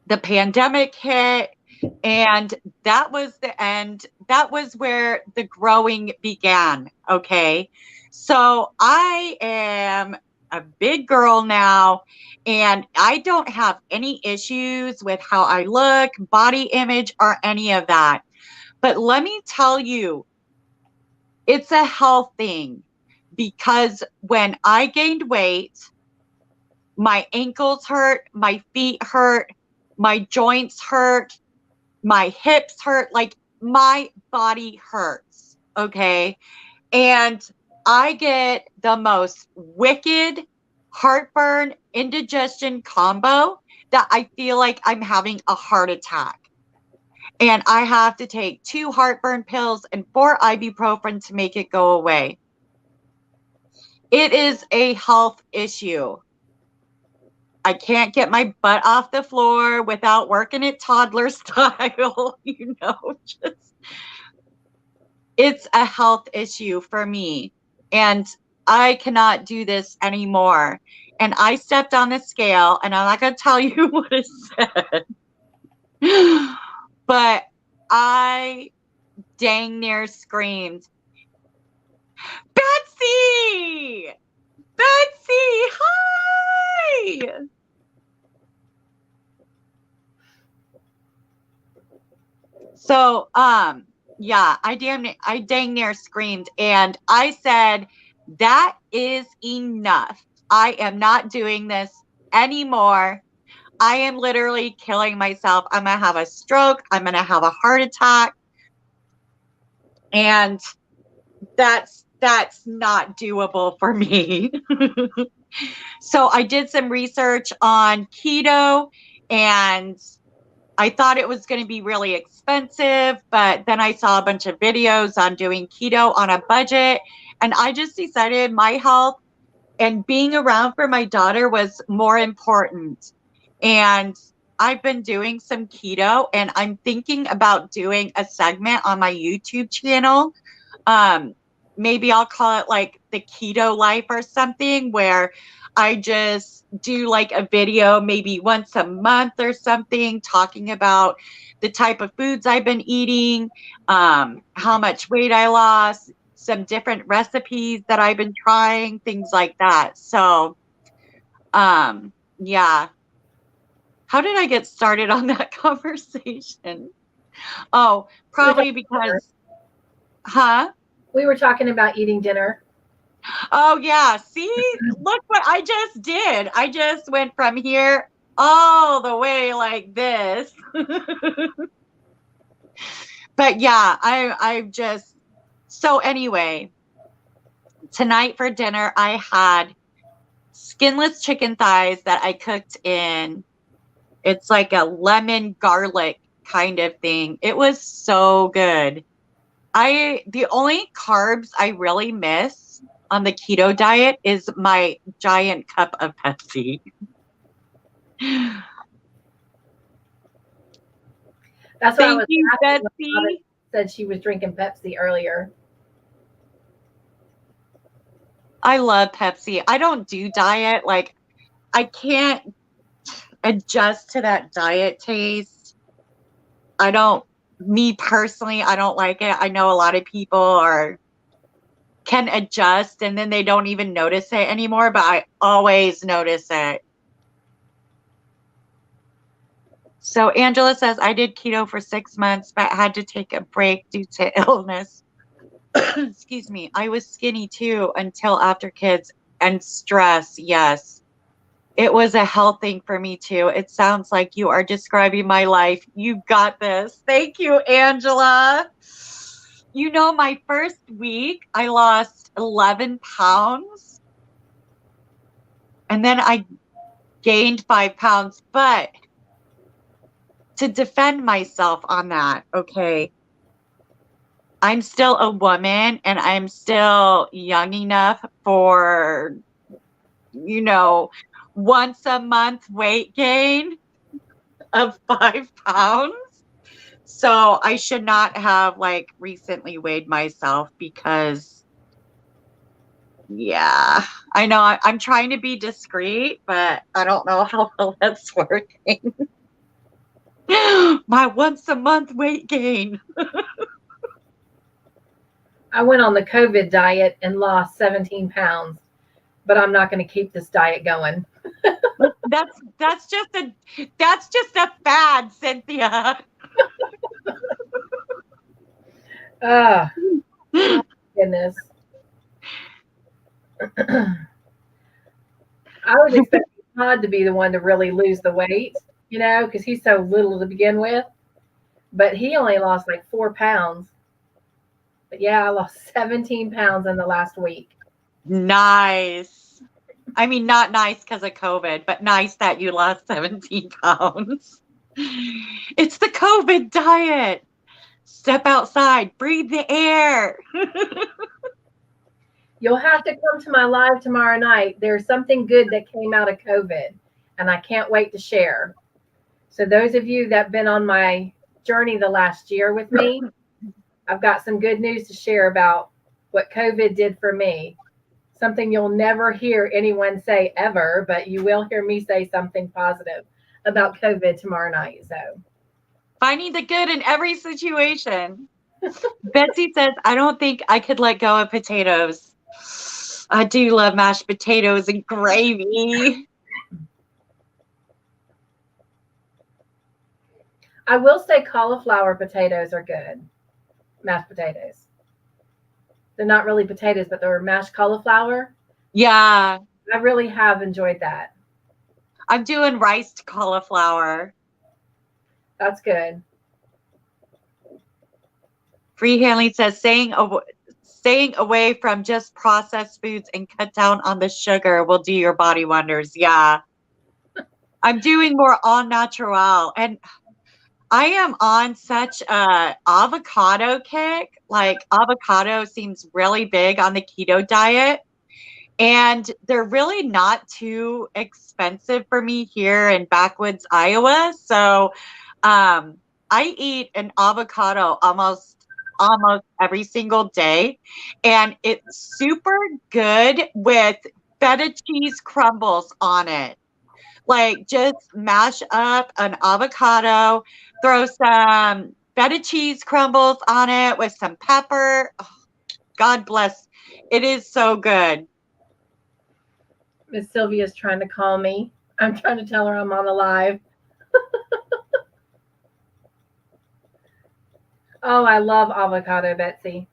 the pandemic hit, and that was the end. That was where the growing began, okay? So I am a big girl now, and I don't have any issues with how I look, body image, or any of that. But let me tell you, it's a health thing because when I gained weight, my ankles hurt, my feet hurt, my joints hurt, my hips hurt, like my body hurts. Okay. And I get the most wicked heartburn, indigestion combo that I feel like I'm having a heart attack. And I have to take 2 heartburn pills and 4 ibuprofen to make it go away. It is a health issue. I can't get my butt off the floor without working it toddler style, just it's a health issue for me. And I cannot do this anymore. And I stepped on the scale, and I'm not going to tell you what it said, but I dang near screamed, Betsy! Betsy, hi! So, yeah, I dang near screamed, and I said, that is enough. I am not doing this anymore. I am literally killing myself. I'm going to have a stroke. I'm going to have a heart attack. And that's not doable for me. So I did some research on keto, and I thought it was going to be really expensive, but then I saw a bunch of videos on doing keto on a budget, and I just decided my health and being around for my daughter was more important. And I've been doing some keto, and I'm thinking about doing a segment on my YouTube channel. Maybe I'll call it like the keto life or something, where I just do like a video maybe once a month or something, talking about the type of foods I've been eating, how much weight I lost, some different recipes that I've been trying, things like that. So, yeah. How did I get started on that conversation? Oh, probably because, huh? We were talking about eating dinner. Oh, yeah. See, look what I just did. I just went from here all the way like this. But yeah, I just, so anyway, tonight for dinner, I had skinless chicken thighs that I cooked in. It's like a lemon garlic kind of thing. It was so good. The only carbs I really miss on the keto diet is my giant cup of Pepsi. That's what I Thank was you, asking when Betsy. Robin said she was drinking Pepsi earlier. I love Pepsi. I don't do diet. Like, I can't adjust to that diet taste. Me personally, I don't like it. I know a lot of people can adjust and then they don't even notice it anymore, but I always notice it. So Angela says, I did keto for 6 months, but had to take a break due to illness. Excuse me. I was skinny too until after kids and stress. Yes. It was a health thing for me too. It sounds like you are describing my life. You got this. Thank you, Angela. You know, my first week, I lost 11 pounds. And then I gained 5 pounds. But to defend myself on that, okay, I'm still a woman and I'm still young enough for, once a month weight gain of 5 pounds. So I should not have like recently weighed myself because, yeah, I know I'm trying to be discreet, but I don't know how well that's working. My once a month weight gain. I went on the COVID diet and lost 17 pounds, but I'm not going to keep this diet going. That's just a fad, Cynthia. Oh, goodness. I was expecting Todd to be the one to really lose the weight, because he's so little to begin with. But he only lost like 4 pounds. But yeah, I lost 17 pounds in the last week. Nice. I mean, not nice because of COVID, but nice that you lost 17 pounds. It's the COVID diet. Step outside, breathe the air. You'll have to come to my live tomorrow night. There's something good that came out of COVID, and I can't wait to share. So those of you that have been on my journey the last year with me, I've got some good news to share about what COVID did for me. Something you'll never hear anyone say ever, but you will hear me say something positive about COVID tomorrow night. So Finding the good in every situation. Betsy says, I don't think I could let go of potatoes. I do love mashed potatoes and gravy. I will say cauliflower potatoes are good. Mashed potatoes. They're not really potatoes, but they're mashed cauliflower. Yeah. I really have enjoyed that. I'm doing riced cauliflower. That's good. Free Hanley says staying away from just processed foods and cut down on the sugar will do your body wonders. Yeah. I'm doing more all natural, and I am on such a avocado kick. Like avocado seems really big on the keto diet, and they're really not too expensive for me here in backwoods Iowa. So I eat an avocado almost every single day, and it's super good with feta cheese crumbles on it. Like, just mash up an avocado, throw some feta cheese crumbles on it with some pepper. Oh, God bless. It is so good. Miss Sylvia's trying to call me. I'm trying to tell her I'm on the live. Oh, I love avocado, Betsy.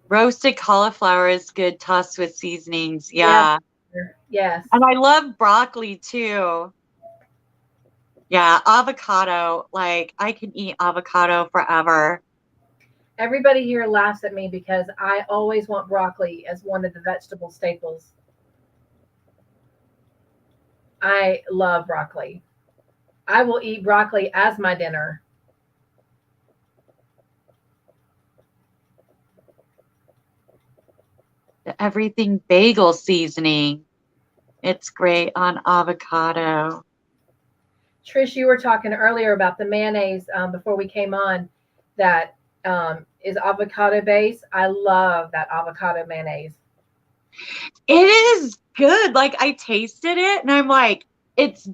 Roasted cauliflower is good tossed with seasonings. Yeah. Yes. And I love broccoli too. Yeah, avocado. Like, I can eat avocado forever. Everybody here laughs at me because I always want broccoli as one of the vegetable staples. I love broccoli. I will eat broccoli as my dinner. The everything bagel seasoning. It's great on avocado. Trish, you were talking earlier about the mayonnaise before we came on that is avocado based. I love that avocado mayonnaise. It is good. Like, I tasted it and I'm like, it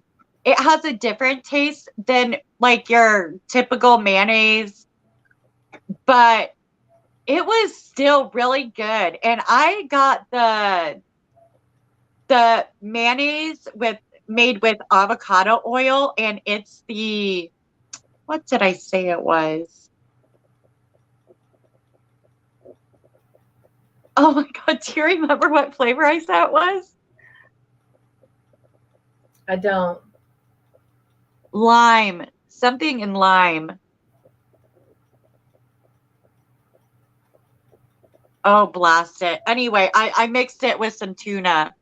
has a different taste than like your typical mayonnaise, but it was still really good. And I got the mayonnaise made with avocado oil, and it's the, what did I say it was? Oh my God, do you remember what flavor I said it was? I don't. Lime, something in lime. Oh, blast it. Anyway, I mixed it with some tuna.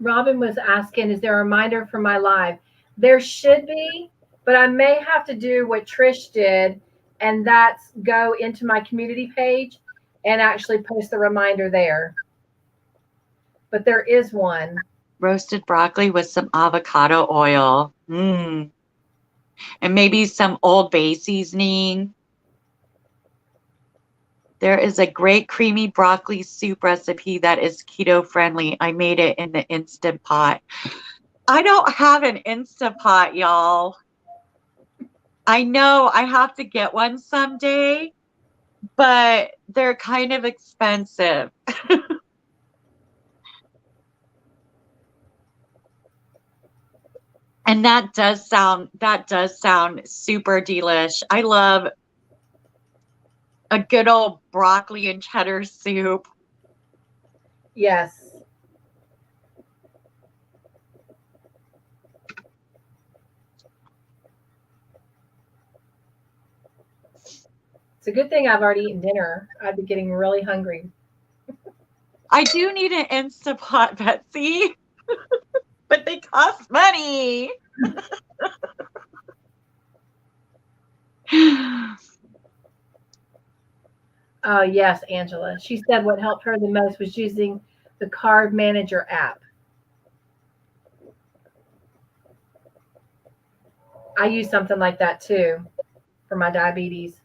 Robin was asking, is there a reminder for my live? There should be, but I may have to do what Trish did, and that's go into my community page and actually post the reminder there. But there is one. Roasted broccoli with some avocado oil. And maybe some Old Bay seasoning. There is a great creamy broccoli soup recipe that is keto friendly. I made it in the Instant Pot. I don't have an Instant Pot, y'all. I know I have to get one someday, but they're kind of expensive. And that does sound super delish. I love a good old broccoli and cheddar soup. Yes. It's a good thing I've already eaten dinner. I'd be getting really hungry. I do need an Instapot, Betsy, but they cost money. Oh, yes, Angela. She said what helped her the most was using the Carb Manager app. I use something like that too for my diabetes.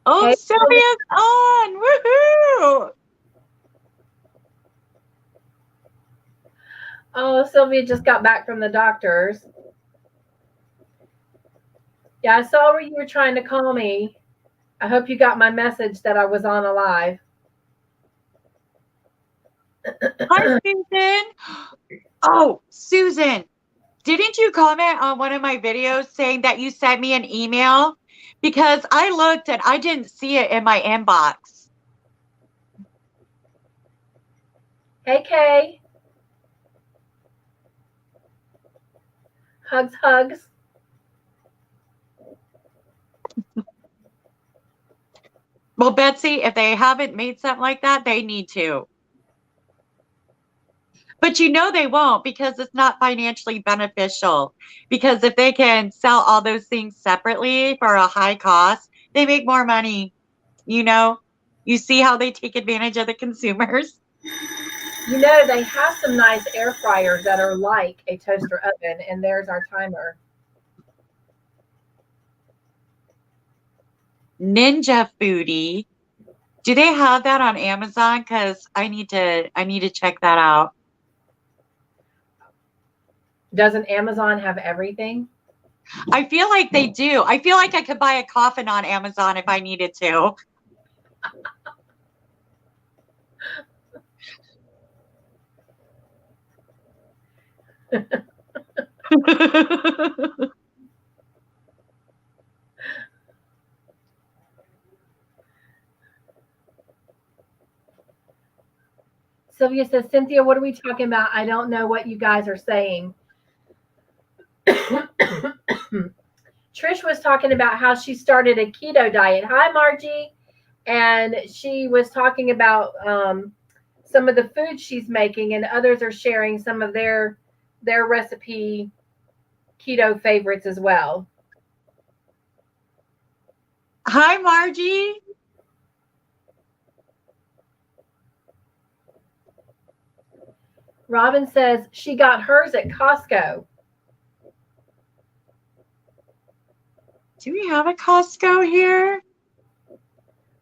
Oh, Hey, Sylvia's on. Woohoo! oh, Sylvia just got back from the doctor's. Yeah, I saw where you were trying to call me. I hope you got my message that I was on a live. Hi, Susan. Oh, Susan, didn't you comment on one of my videos saying that you sent me an email? Because I looked and I didn't see it in my inbox. Hey, Kay. Hugs, hugs. Well, Betsy, if they haven't made something like that, they need to. But you know they won't because it's not financially beneficial. Because if they can sell all those things separately for a high cost, they make more money. You know, you see how they take advantage of the consumers. You know, they have some nice air fryers that are like a toaster oven, and there's our timer. Ninja Foodie. Do they have that on Amazon? Because I need to check that out. Doesn't Amazon have everything? I feel like they do. I feel like I could buy a coffin on Amazon if I needed to. Sylvia says, Cynthia, what are we talking about? I don't know what you guys are saying. Trish was talking about how she started a keto diet. Hi, Margie. And she was talking about some of the food she's making, and others are sharing some of their recipe keto favorites as well. Hi, Margie. Robin says she got hers at Costco. Do we have a Costco here?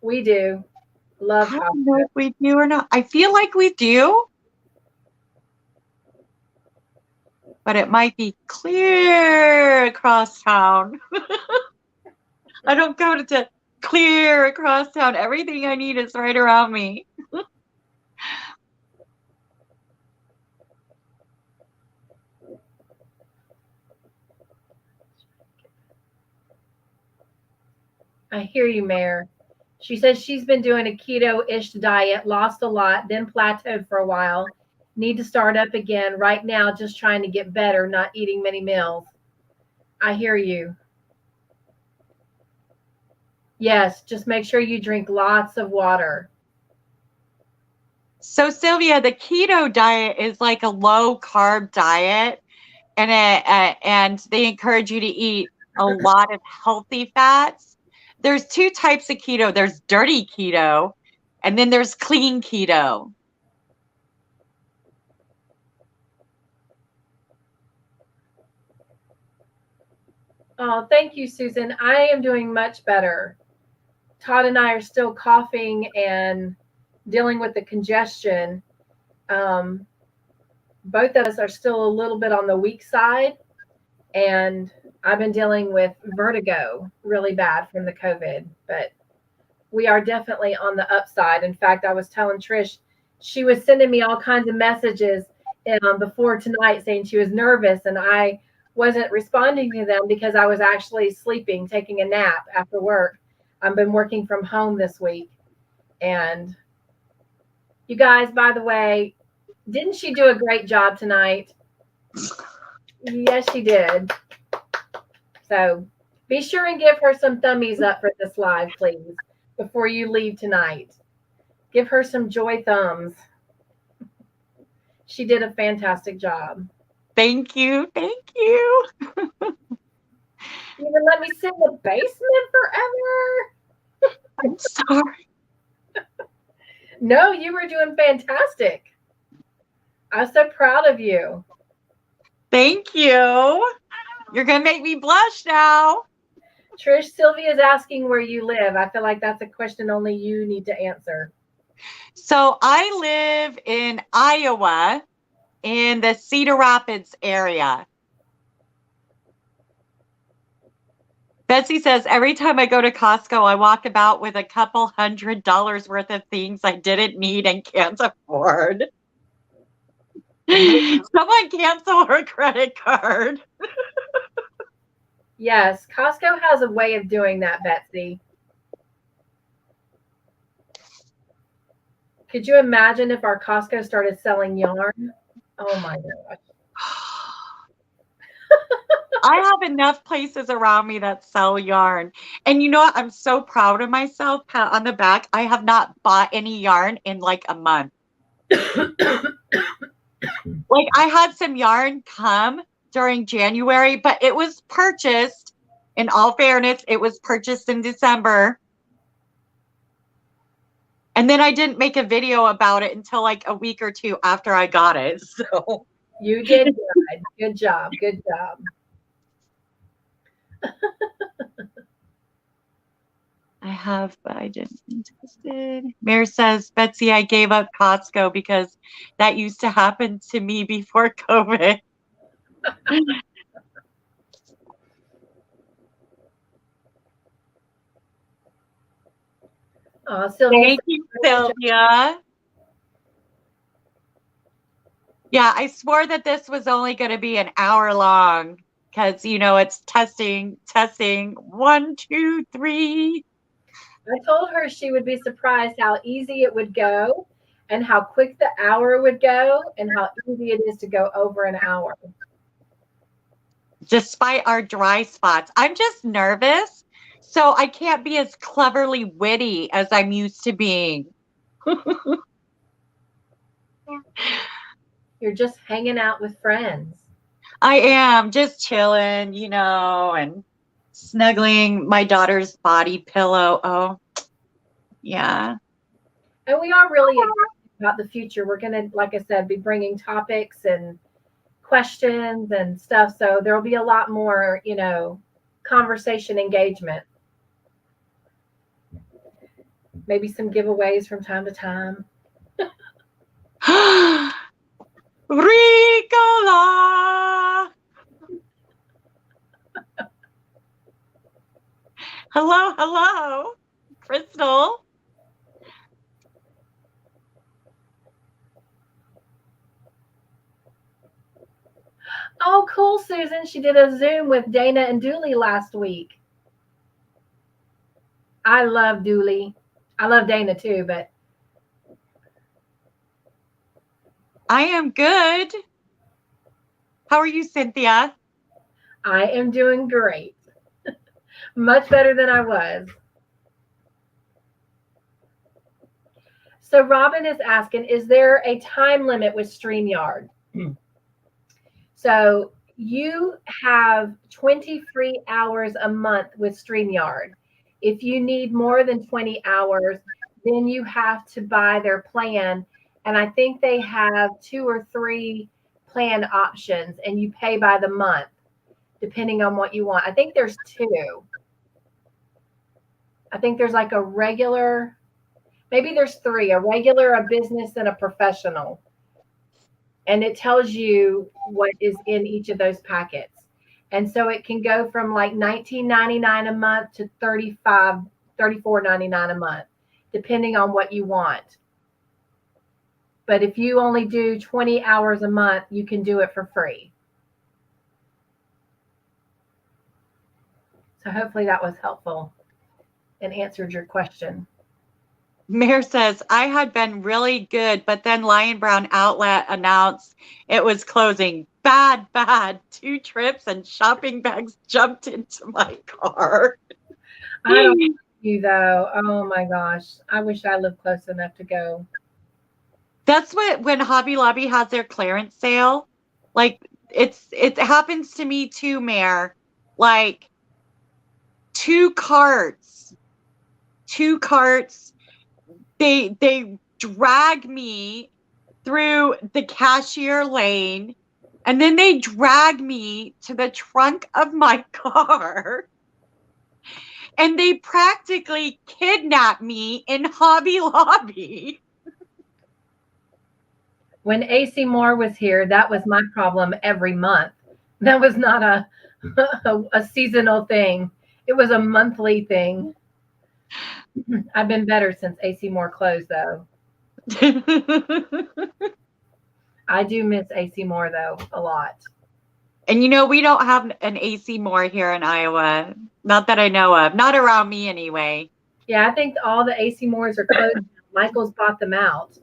We do. Love I Costco. don't know if we do or not. I feel like we do. But it might be clear across town. I don't go to clear across town. Everything I need is right around me. I hear you, Mayor. She says she's been doing a keto-ish diet, lost a lot, then plateaued for a while. Need to start up again. Right now, just trying to get better, not eating many meals. I hear you. Yes, just make sure you drink lots of water. So, Sylvia, the keto diet is like a low carb diet, and they encourage you to eat a lot of healthy fats. There's two types of keto. There's dirty keto, and then there's clean keto. Oh, thank you, Susan. I am doing much better. Todd and I are still coughing and dealing with the congestion. Both of us are still a little bit on the weak side, and I've been dealing with vertigo really bad from the COVID, but we are definitely on the upside. In fact, I was telling Trish, she was sending me all kinds of messages before tonight saying she was nervous, and I wasn't responding to them because I was actually sleeping, taking a nap after work. I've been working from home this week. And you guys, by the way, didn't she do a great job tonight? Yes, she did. So be sure and give her some thummies up for this live, please, before you leave tonight. Give her some joy thumbs. She did a fantastic job. Thank you. Thank you. You even let me sit in the basement forever. I'm sorry. No, you were doing fantastic. I'm so proud of you. Thank you. You're going to make me blush now. Trish, Sylvia is asking where you live. I feel like that's a question only you need to answer. So I live in Iowa in the Cedar Rapids area. Betsy says, every time I go to Costco, I walk about with a couple $100 worth of things I didn't need and can't afford. Someone cancel her credit card. Yes, Costco has a way of doing that, Betsy. Could you imagine if our Costco started selling yarn? Oh my gosh. I have enough places around me that sell yarn. And you know what? I'm so proud of myself. Pat on the back. I have not bought any yarn in like a month. Like I had some yarn come during January, but it was purchased, in all fairness, it was purchased in December. And then I didn't make a video about it until like a week or two after I got it. So you did good. Good job. Good job. I have, but I didn't interested. Mare says, Betsy, I gave up Costco because that used to happen to me before COVID. Oh, Sylvia. Thank you, Sylvia. Yeah, I swore that this was only going to be an hour long because, you know, it's testing. 1, 2, 3. I told her she would be surprised how easy it would go and how quick the hour would go and how easy it is to go over an hour. Despite our dry spots, I'm just nervous. So I can't be as cleverly witty as I'm used to being. You're just hanging out with friends. I am just chilling, you know, and snuggling my daughter's body pillow. Oh, yeah. And we are really excited about the future. We're going to, like I said, be bringing topics and questions and stuff. So there'll be a lot more, you know, conversation engagement. Maybe some giveaways from time to time. Ricola! Hello, Crystal. Oh, cool, Susan. She did a Zoom with Dana and Dooley last week. I love Dooley. I love Dana too, but I am good. How are you, Cynthia? I am doing great. Much better than I was. So Robin is asking, is there a time limit with StreamYard? So you have 20 free hours a month with StreamYard. If you need more than 20 hours, then you have to buy their plan. And I think they have 2 or 3 plan options, and you pay by the month, depending on what you want. I think there's 2. I think there's like a regular, maybe there's 3, a regular, a business, and a professional. And it tells you what is in each of those packets. And so it can go from like $19.99 a month to $34.99 a month, depending on what you want. But if you only do 20 hours a month, you can do it for free. So hopefully that was helpful and answered your question. Mare says, I had been really good, but then Lion Brown Outlet announced it was closing. Bad. 2 trips and shopping bags jumped into my car. I don't know you though. Oh my gosh. I wish I lived close enough to go. That's what, when Hobby Lobby has their clearance sale, like it happens to me too, Mare. Like 2 carts. They drag me through the cashier lane, and then they drag me to the trunk of my car, and they practically kidnap me in Hobby Lobby. When AC Moore was here, that was my problem every month. That was not a seasonal thing. It was a monthly thing. I've been better since AC Moore closed, though. I do miss AC Moore though a lot. And we don't have an AC Moore here in Iowa. Not that I know of. Not around me anyway. Yeah, I think all the AC Moores are closed. Michael's bought them out.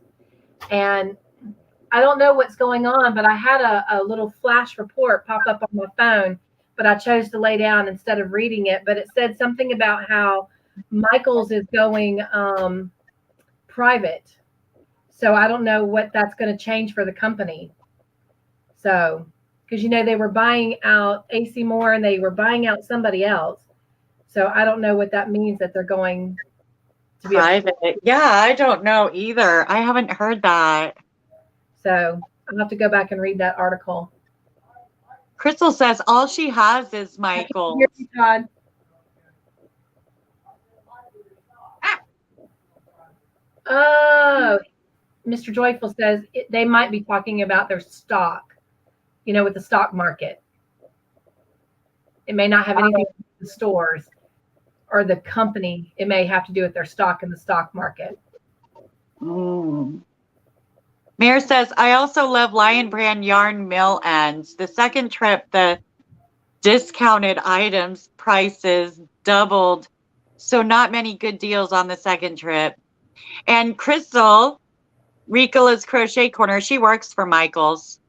And I don't know what's going on, but I had a little flash report pop up on my phone, but I chose to lay down instead of reading it. But it said something about how Michael's is going private. So I don't know what that's going to change for the company. So, because they were buying out AC Moore and they were buying out somebody else. So I don't know what that means that they're going to be private. Yeah, I don't know either. I haven't heard that. So I'll have to go back and read that article. Crystal says all she has is Michael. Here's you, Todd. Oh, Mr. Joyful says they might be talking about their stock, with the stock market. It may not have anything to do with the stores or the company. It may have to do with their stock in the stock market. Mayor says, I also love Lion Brand yarn mill ends. The second trip, the discounted items prices doubled. So not many good deals on the second trip. And Crystal, Ricola's Crochet Corner, she works for Michael's.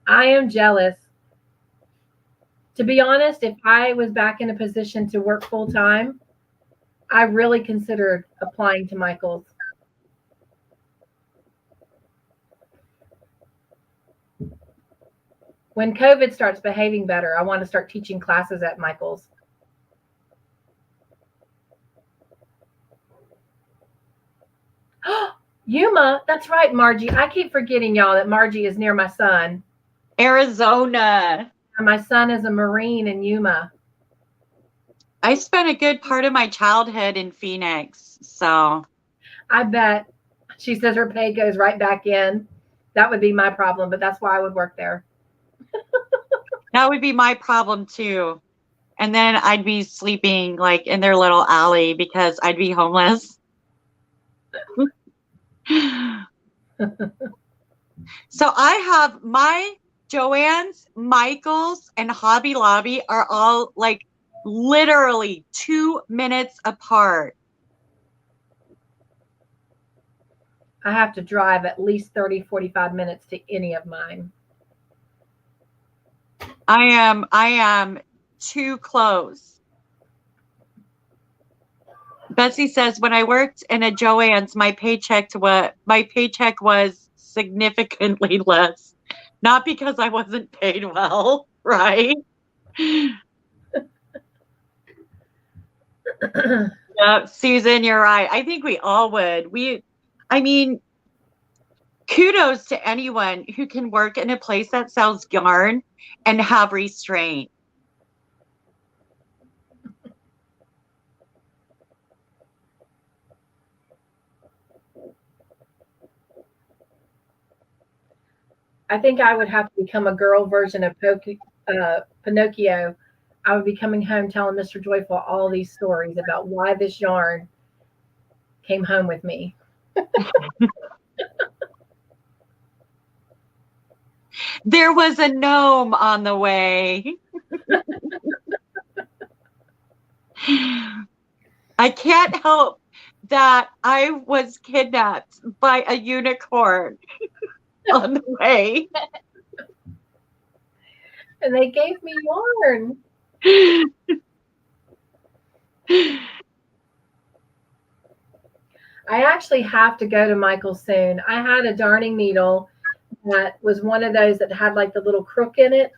I am jealous. To be honest, if I was back in a position to work full time, I really considered applying to Michael's. When COVID starts behaving better, I want to start teaching classes at Michael's. Yuma, that's right, Margie. I keep forgetting, y'all, that Margie is near my son. Arizona. And my son is a Marine in Yuma. I spent a good part of my childhood in Phoenix, so. I bet. She says her pay goes right back in. That would be my problem, but that's why I would work there. That would be my problem too. And then I'd be sleeping like in their little alley because I'd be homeless. So I have my Joann's, Michael's, and Hobby Lobby are all like literally 2 minutes apart. I have to drive at least 30, 45 minutes to any of mine. I am too close. Betsy says, when I worked in a Joann's, my paycheck was significantly less. Not because I wasn't paid well, right? Yeah, Susan, you're right. I think we all would. Kudos to anyone who can work in a place that sells yarn and have restraint. I think I would have to become a girl version of Pinocchio. I would be coming home telling Mr. Joyful all these stories about why this yarn came home with me. There was a gnome on the way. I can't help that I was kidnapped by a unicorn on the way. And they gave me yarn. I actually have to go to Michael's soon. I had a darning needle that was one of those that had like the little crook in it.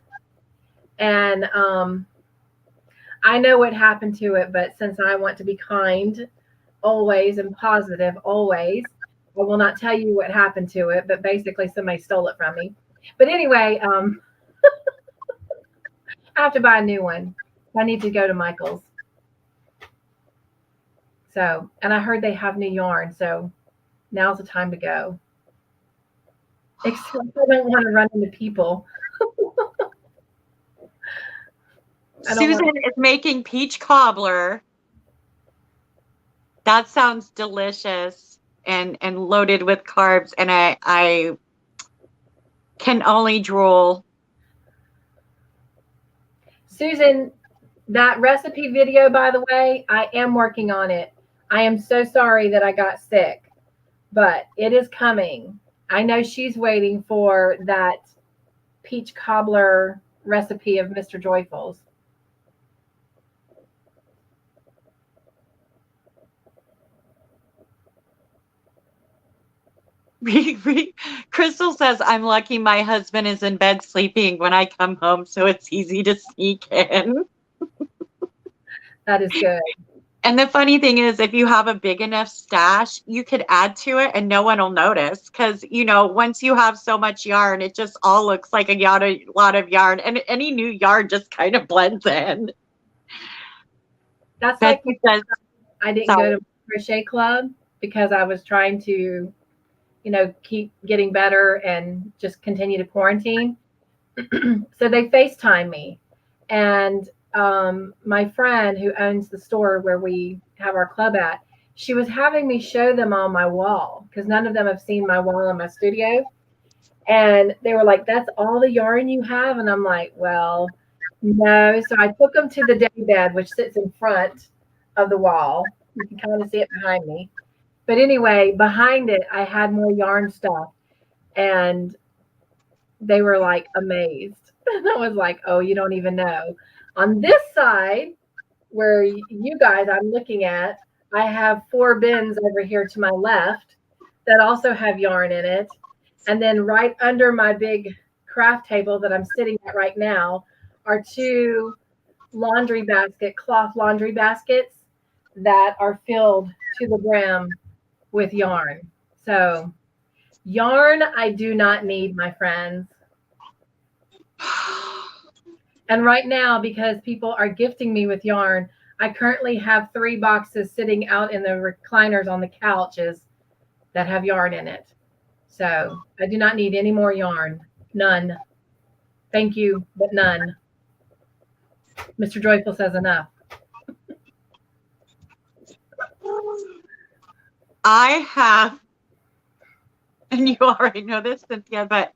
And I know what happened to it, but since I want to be kind always and positive always, I will not tell you what happened to it, but basically somebody stole it from me. But anyway, I have to buy a new one. I need to go to Michael's. So, and I heard they have new yarn, so now's the time to go. Except I don't want to run into people. Susan is making peach cobbler. That sounds delicious and loaded with carbs. And I Can only drool. Susan, that recipe video, by the way, I am working on it. I am so sorry that I got sick, but it is coming. I know she's waiting for that peach cobbler recipe of Mr. Joyful's. Crystal says, I'm lucky my husband is in bed sleeping when I come home, so it's easy to sneak in. That is good. And the funny thing is, if you have a big enough stash, you could add to it and no one will notice. Because, you know, once you have so much yarn, it just all looks like a lot of yarn. And any new yarn just kind of blends in. That's Betsy like says, I didn't sorry. go to crochet club because I was trying to, you know, keep getting better and just continue to quarantine. So they FaceTime me. And my friend who owns the store where we have our club at, she was having me show them on my wall because none of them have seen my wall in my studio. And they were like, that's all the yarn you have? And I'm like, well, no. So I took them to the day bed, which sits in front of the wall. You can kind of see it behind me. But anyway, behind it, I had more yarn stuff. And they were like amazed. And I was like, oh, you don't even know. On this side, where you guys I'm looking at, I have 4 bins over here to my left that also have yarn in it. And then right under my big craft table that I'm sitting at right now are 2 cloth laundry baskets that are filled to the brim with yarn. So yarn I do not need, my friends. And right now, because people are gifting me with yarn, I currently have 3 boxes sitting out in the recliners on the couches that have yarn in it. So I do not need any more yarn. None. Thank you, but none. Mr. Joyful says enough. I have, and you already know this, Cynthia, but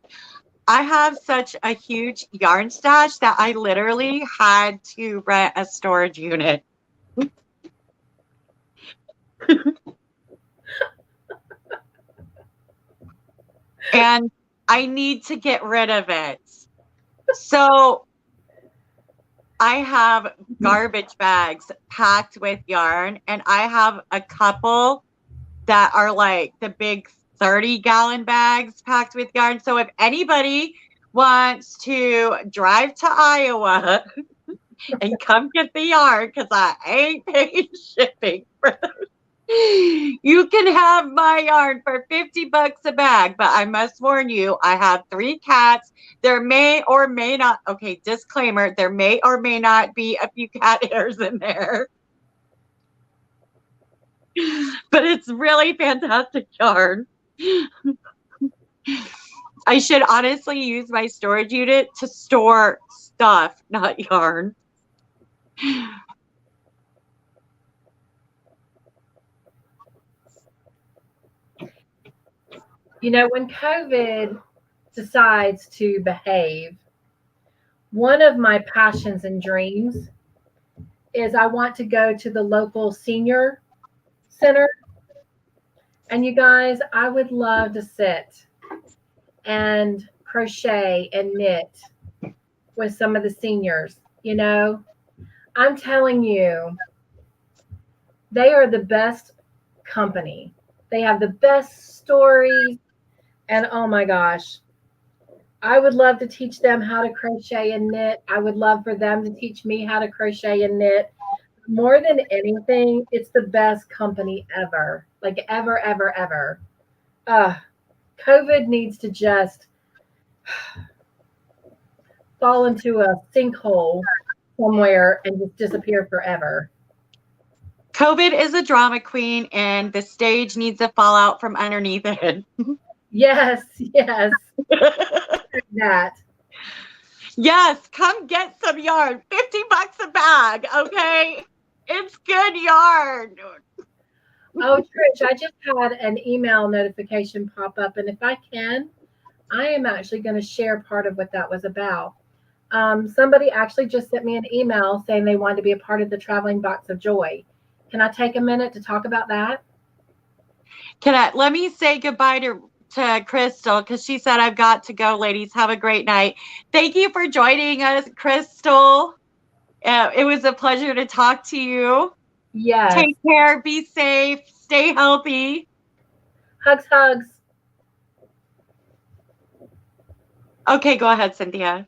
I have such a huge yarn stash that I literally had to rent a storage unit. And I need to get rid of it. So I have garbage bags packed with yarn, and I have a couple that are like the big 30-gallon bags packed with yarn. So if anybody wants to drive to Iowa and come get the yarn, because I ain't paying shipping for those, you can have my yarn for $50 a bag. But I must warn you, I have 3 cats. There may or may not, okay, disclaimer, there may or may not be a few cat hairs in there. But it's really fantastic yarn. I should honestly use my storage unit to store stuff, not yarn. You know, when COVID decides to behave, one of my passions and dreams is I want to go to the local senior center. And you guys, I would love to sit and crochet and knit with some of the seniors. You know, I'm telling you, they are the best company. They have the best stories. And oh my gosh, I would love to teach them how to crochet and knit. I would love for them to teach me how to crochet and knit. More than anything, it's the best company ever. Like ever, ever, ever. COVID needs to just fall into a sinkhole somewhere and just disappear forever. COVID is a drama queen, and the stage needs to fall out from underneath it. Yes, yes. That. Yes, come get some yarn. $50 a bag, okay? It's good yarn. Oh, Trish, I just had an email notification pop up, and if I can, I am actually going to share part of what that was about. Somebody actually just sent me an email saying they wanted to be a part of the Traveling Box of Joy. Can I take a minute to talk about that? Let me say goodbye to Crystal, because she said I've got to go. Ladies, have a great night. Thank you for joining us, Crystal. It was a pleasure to talk to you. Yes. Take care. Be safe. Stay healthy. Hugs, hugs. Okay, go ahead, Cynthia.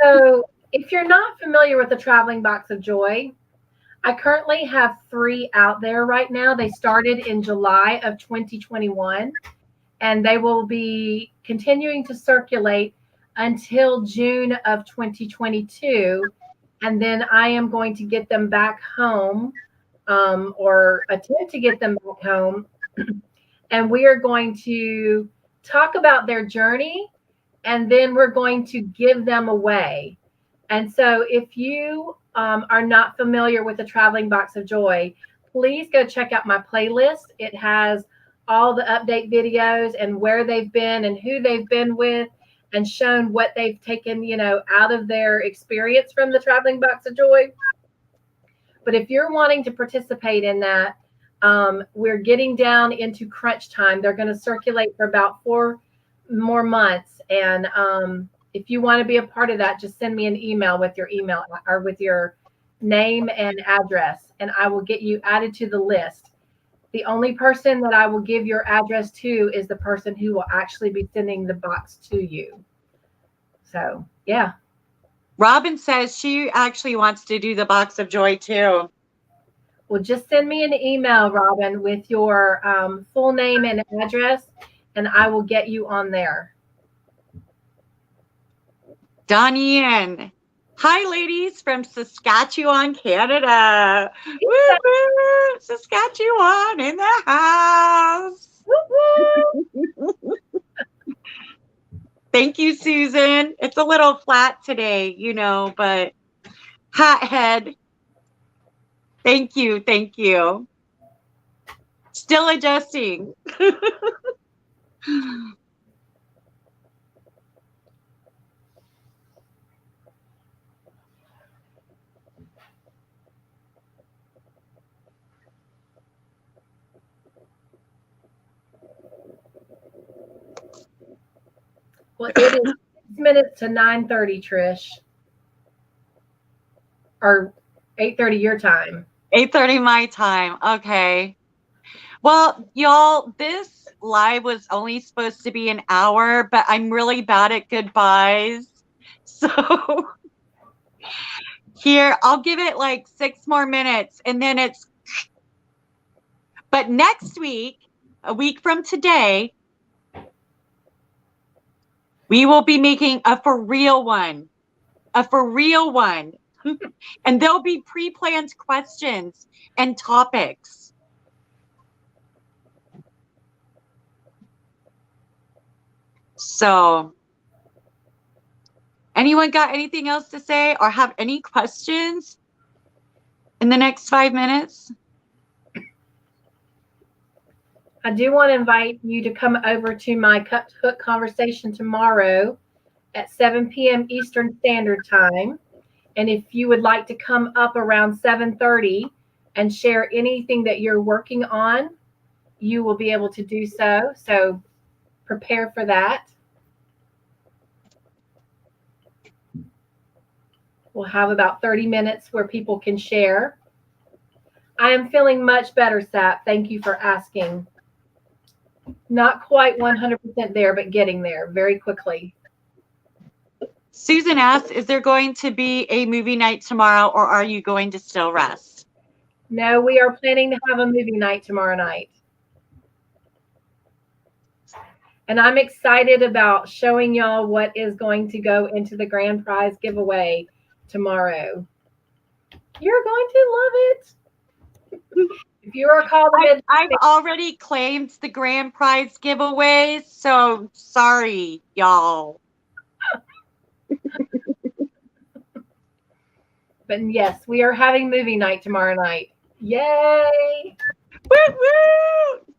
So if you're not familiar with the Traveling Box of Joy, I currently have 3 out there right now. They started in July of 2021, and they will be continuing to circulate until June of 2022. And then I am going to get them back home, or attempt to get them back home. And we are going to talk about their journey, and then we're going to give them away. And so if you are not familiar with the Traveling Box of Joy, please go check out my playlist. It has all the update videos and where they've been and who they've been with, and shown what they've taken, out of their experience from the Traveling Box of Joy. But if you're wanting to participate in that, we're getting down into crunch time. They're going to circulate for about 4 more months. And if you want to be a part of that, just send me an email with your email or with your name and address, and I will get you added to the list. The only person that I will give your address to is the person who will actually be sending the box to you. So, yeah. Robin says she actually wants to do the Box of Joy too. Well, just send me an email, Robin, with your full name and address, and I will get you on there. Donnie Ann. Hi, ladies from Saskatchewan, Canada. Woo, woo, Saskatchewan in the house. Woo-woo. Thank you, Susan. It's a little flat today, but hot head. Thank you. Thank you. Still adjusting. Well, it is 6 minutes to 9:30, Trish. Or 8:30 your time. 8:30 my time. Okay. Well, y'all, this live was only supposed to be an hour, but I'm really bad at goodbyes. So here, I'll give it like 6 more minutes, and then but next week, a week from today, we will be making a for real one. And there'll be pre-planned questions and topics. So, anyone got anything else to say or have any questions in the next 5 minutes? I do want to invite you to come over to my Cup to Hook conversation tomorrow at 7 p.m. Eastern Standard Time. And if you would like to come up around 7:30 and share anything that you're working on, you will be able to do so. So prepare for that. We'll have about 30 minutes where people can share. I am feeling much better, Sap. Thank you for asking. Not quite 100% there, but getting there very quickly. Susan asks, is there going to be a movie night tomorrow, or are you going to still rest? No, we are planning to have a movie night tomorrow night. And I'm excited about showing y'all what is going to go into the grand prize giveaway tomorrow. You're going to love it. If you recall, I've already claimed the grand prize giveaway, so sorry, y'all. But yes, we are having movie night tomorrow night. Yay! Woo woo!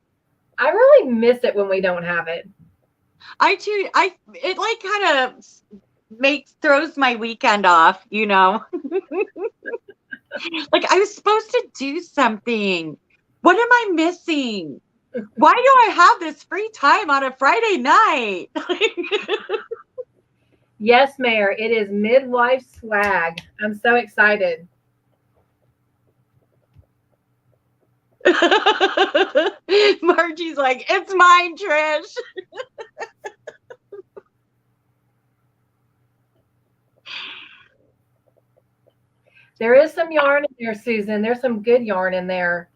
I really miss it when we don't have it. It like kind of throws my weekend off, you know. Like I was supposed to do something. What am I missing? Why do I have this free time on a Friday night? Yes, Mayor, it is midwife swag. I'm so excited. Margie's like, it's mine, Trish. There is some yarn in there, Susan. There's some good yarn in there.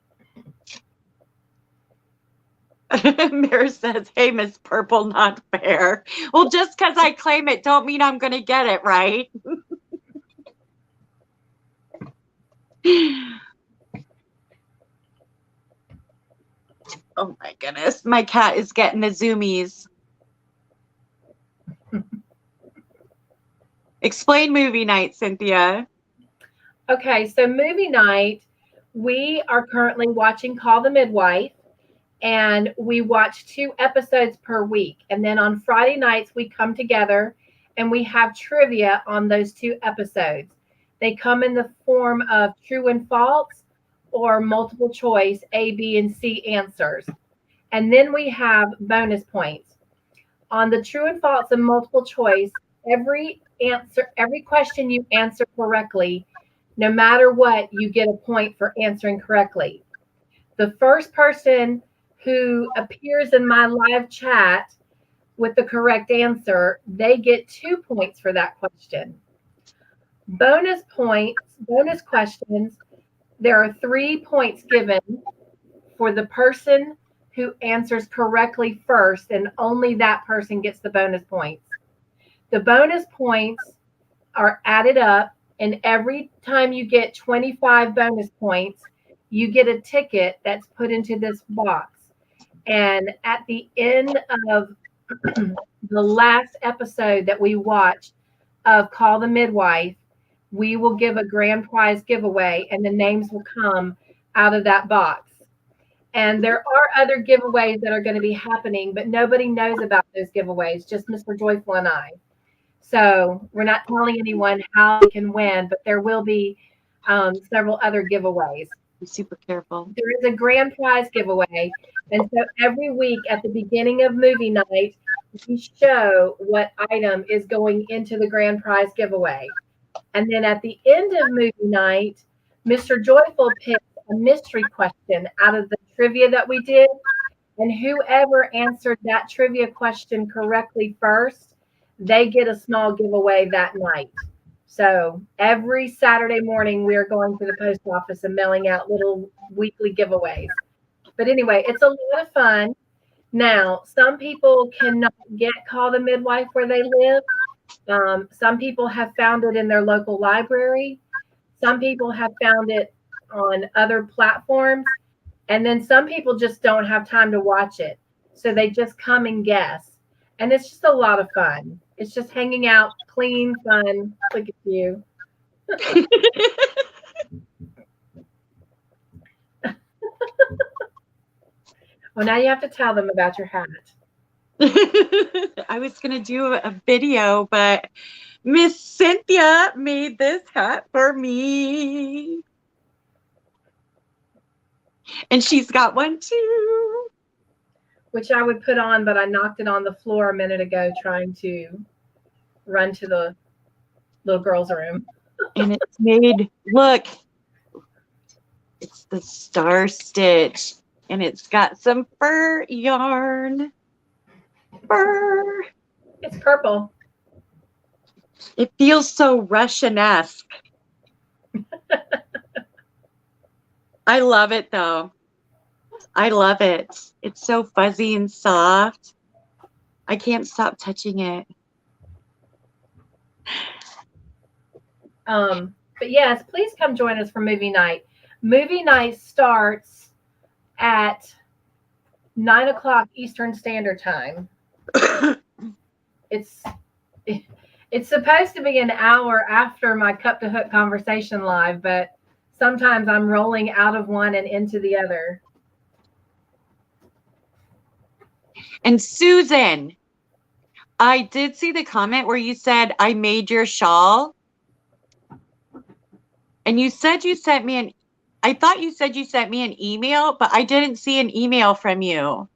Mare says, hey, Miss Purple, not fair. Well, just because I claim it don't mean I'm going to get it, right? Oh my goodness. My cat is getting the zoomies. Explain movie night, Cynthia. Okay, so movie night, we are currently watching Call the Midwife, and we watch 2 episodes per week. And then on Friday nights, we come together and we have trivia on those 2 episodes. They come in the form of true and false or multiple choice A, B, and C answers. And then we have bonus points. On the true and false and multiple choice, every question you answer correctly, no matter what, you get a point for answering correctly. The first person who appears in my live chat with the correct answer, they get 2 points for that question. Bonus questions, there are 3 points given for the person who answers correctly first, and only that person gets the bonus points. The bonus points are added up, and every time you get 25 bonus points, you get a ticket that's put into this box. And at the end of the last episode that we watched of Call the Midwife, we will give a grand prize giveaway, and the names will come out of that box. And there are other giveaways that are going to be happening, but nobody knows about those giveaways, just Mr. Joyful and I. So we're not telling anyone how they can win, but there will be several other giveaways. Be super careful. There is a grand prize giveaway. And so every week at the beginning of movie night, we show what item is going into the grand prize giveaway. And then at the end of movie night, Mr. Joyful picks a mystery question out of the trivia that we did. And whoever answered that trivia question correctly first, they get a small giveaway that night. So every Saturday morning, we're going to the post office and mailing out little weekly giveaways. But anyway, it's a lot of fun. Now, some people cannot get Call the Midwife where they live. Some people have found it in their local library. Some people have found it on other platforms. And then some people just don't have time to watch it. So they just come and guess. And it's just a lot of fun. It's just hanging out, clean, fun. Look at you. Well, now you have to tell them about your hat. I was going to do a video, but Miss Cynthia made this hat for me. And she's got one too. Which I would put on, but I knocked it on the floor a minute ago trying to run to the little girl's room. And it's made, look, it's the star stitch. And it's got some fur yarn. Fur. It's purple. It feels so Russian-esque. I love it, though. I love it. It's so fuzzy and soft. I can't stop touching it. But yes, please come join us for movie night. Movie night starts at 9:00 Eastern Standard Time. It's supposed to be an hour after my Cup to Hook conversation live, but sometimes I'm rolling out of one and into the other. And Susan, I did see the comment where you said, I made your shawl. And you said you sent me I thought you said you sent me an email, but I didn't see an email from you.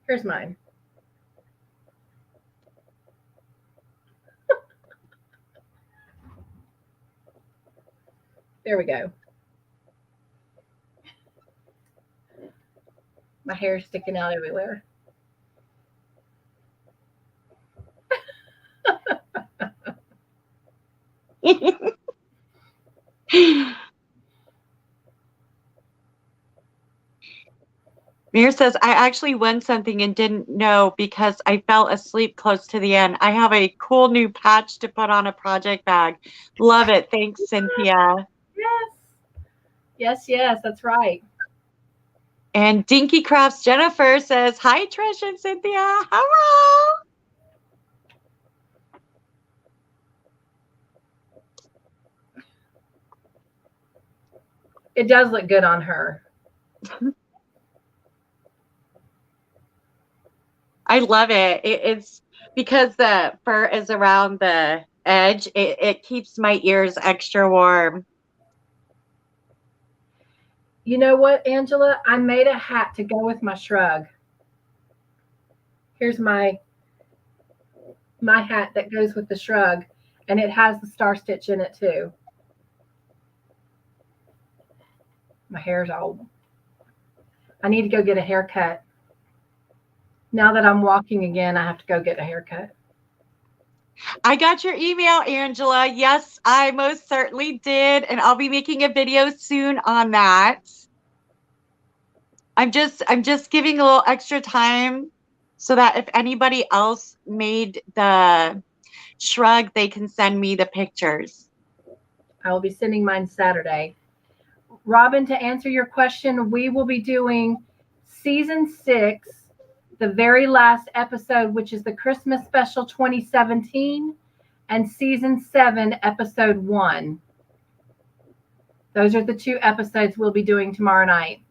Here's mine. There we go. My hair's sticking out everywhere. Mir says, I actually won something and didn't know because I fell asleep close to the end. I have a cool new patch to put on a project bag. Love it. Thanks, Cynthia. Yes. Yes, yes, that's right. And Dinky Crafts Jennifer says, hi, Trish and Cynthia. Hello. It does look good on her. I love it. It's because the fur is around the edge. It keeps my ears extra warm. You know what, Angela? I made a hat to go with my shrug. Here's my hat that goes with the shrug, and it has the star stitch in it too. My hair's old. I need to go get a haircut. Now that I'm walking again, I have to go get a haircut. I got your email, Angela. Yes, I most certainly did. And I'll be making a video soon on that. I'm just giving a little extra time so that if anybody else made the shrug, they can send me the pictures. I will be sending mine Saturday. Robin, to answer your question, we will be doing season 6, the very last episode, which is the Christmas special 2017, and season 7, episode 1. Those are the 2 episodes we'll be doing tomorrow night.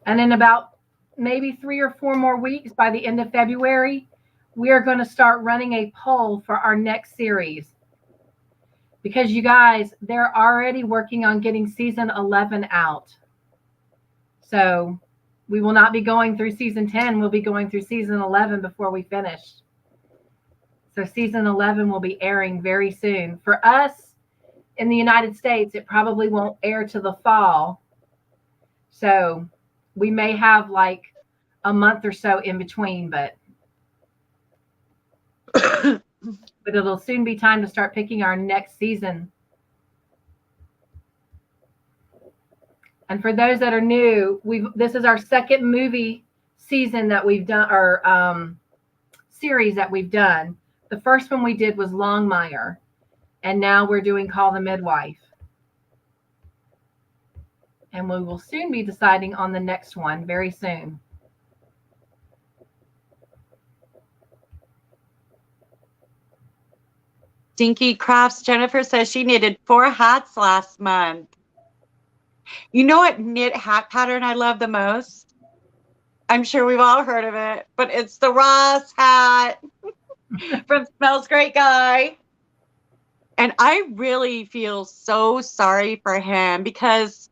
And in about maybe 3 or 4 more weeks, by the end of February, we are going to start running a poll for our next series. Because you guys, they're already working on getting season 11 out. So we will not be going through season 10. We'll be going through season 11 before we finish. So season 11 will be airing very soon. For us in the United States, it probably won't air to the fall. So we may have like a month or so in between, but it'll soon be time to start picking our next season. And for those that are new, this is our second movie season that we've done, or series that we've done. The first one we did was Longmire, and now we're doing Call the Midwife. And we will soon be deciding on the next one very soon. Dinky Crafts Jennifer says she knitted 4 hats last month. You know what knit hat pattern I love the most? I'm sure we've all heard of it, but it's the Ross hat from Smells Great Guy. And I really feel so sorry for him because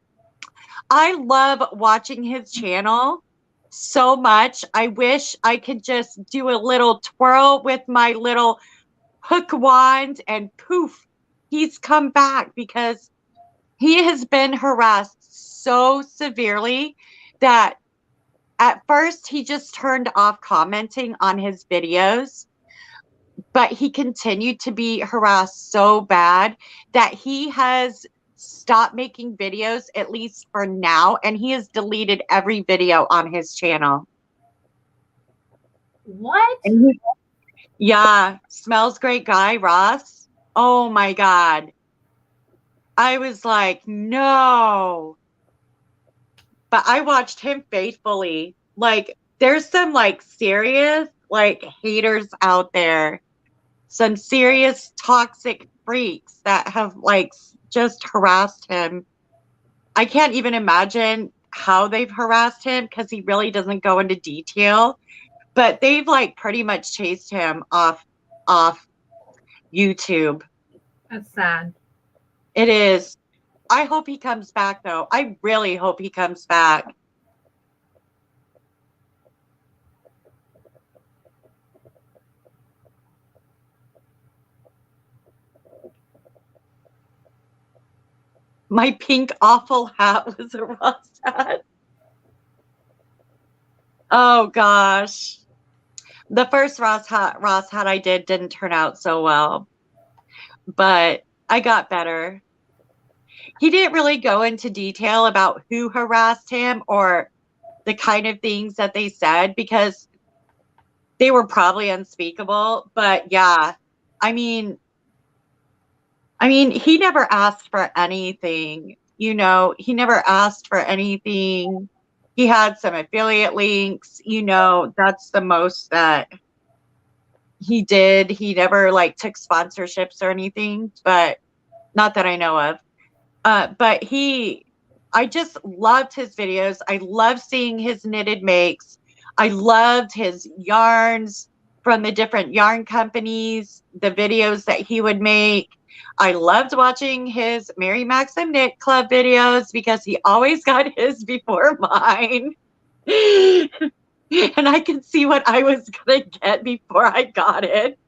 I love watching his channel so much. I wish I could just do a little twirl with my little hook wand and poof, he's come back because he has been harassed so severely that at first he just turned off commenting on his videos, but he continued to be harassed so bad that he has stopped making videos, at least for now, and he has deleted every video on his channel. What? Yeah, Smells Great Guy, Ross. Oh my God. I was like, no. But I watched him faithfully. Like, there's some like serious like haters out there. Some serious toxic freaks that have like just harassed him. I can't even imagine how they've harassed him because he really doesn't go into detail. But they've like pretty much chased him off YouTube. That's sad. It is. I hope he comes back though. I really hope he comes back. My pink awful hat was a Ross hat. Oh gosh. The first Ross hat I did didn't turn out so well, but I got better. He didn't really go into detail about who harassed him or the kind of things that they said because they were probably unspeakable. But yeah, I mean, he never asked for anything. You know, he never asked for anything. He had some affiliate links. You know, that's the most that he did. He never like took sponsorships or anything, but not that I know of. But I just loved his videos. I love seeing his knitted makes. I loved his yarns from the different yarn companies, the videos that he would make. I loved watching his Mary Maxim Knit Club videos because he always got his before mine. And I could see what I was going to get before I got it.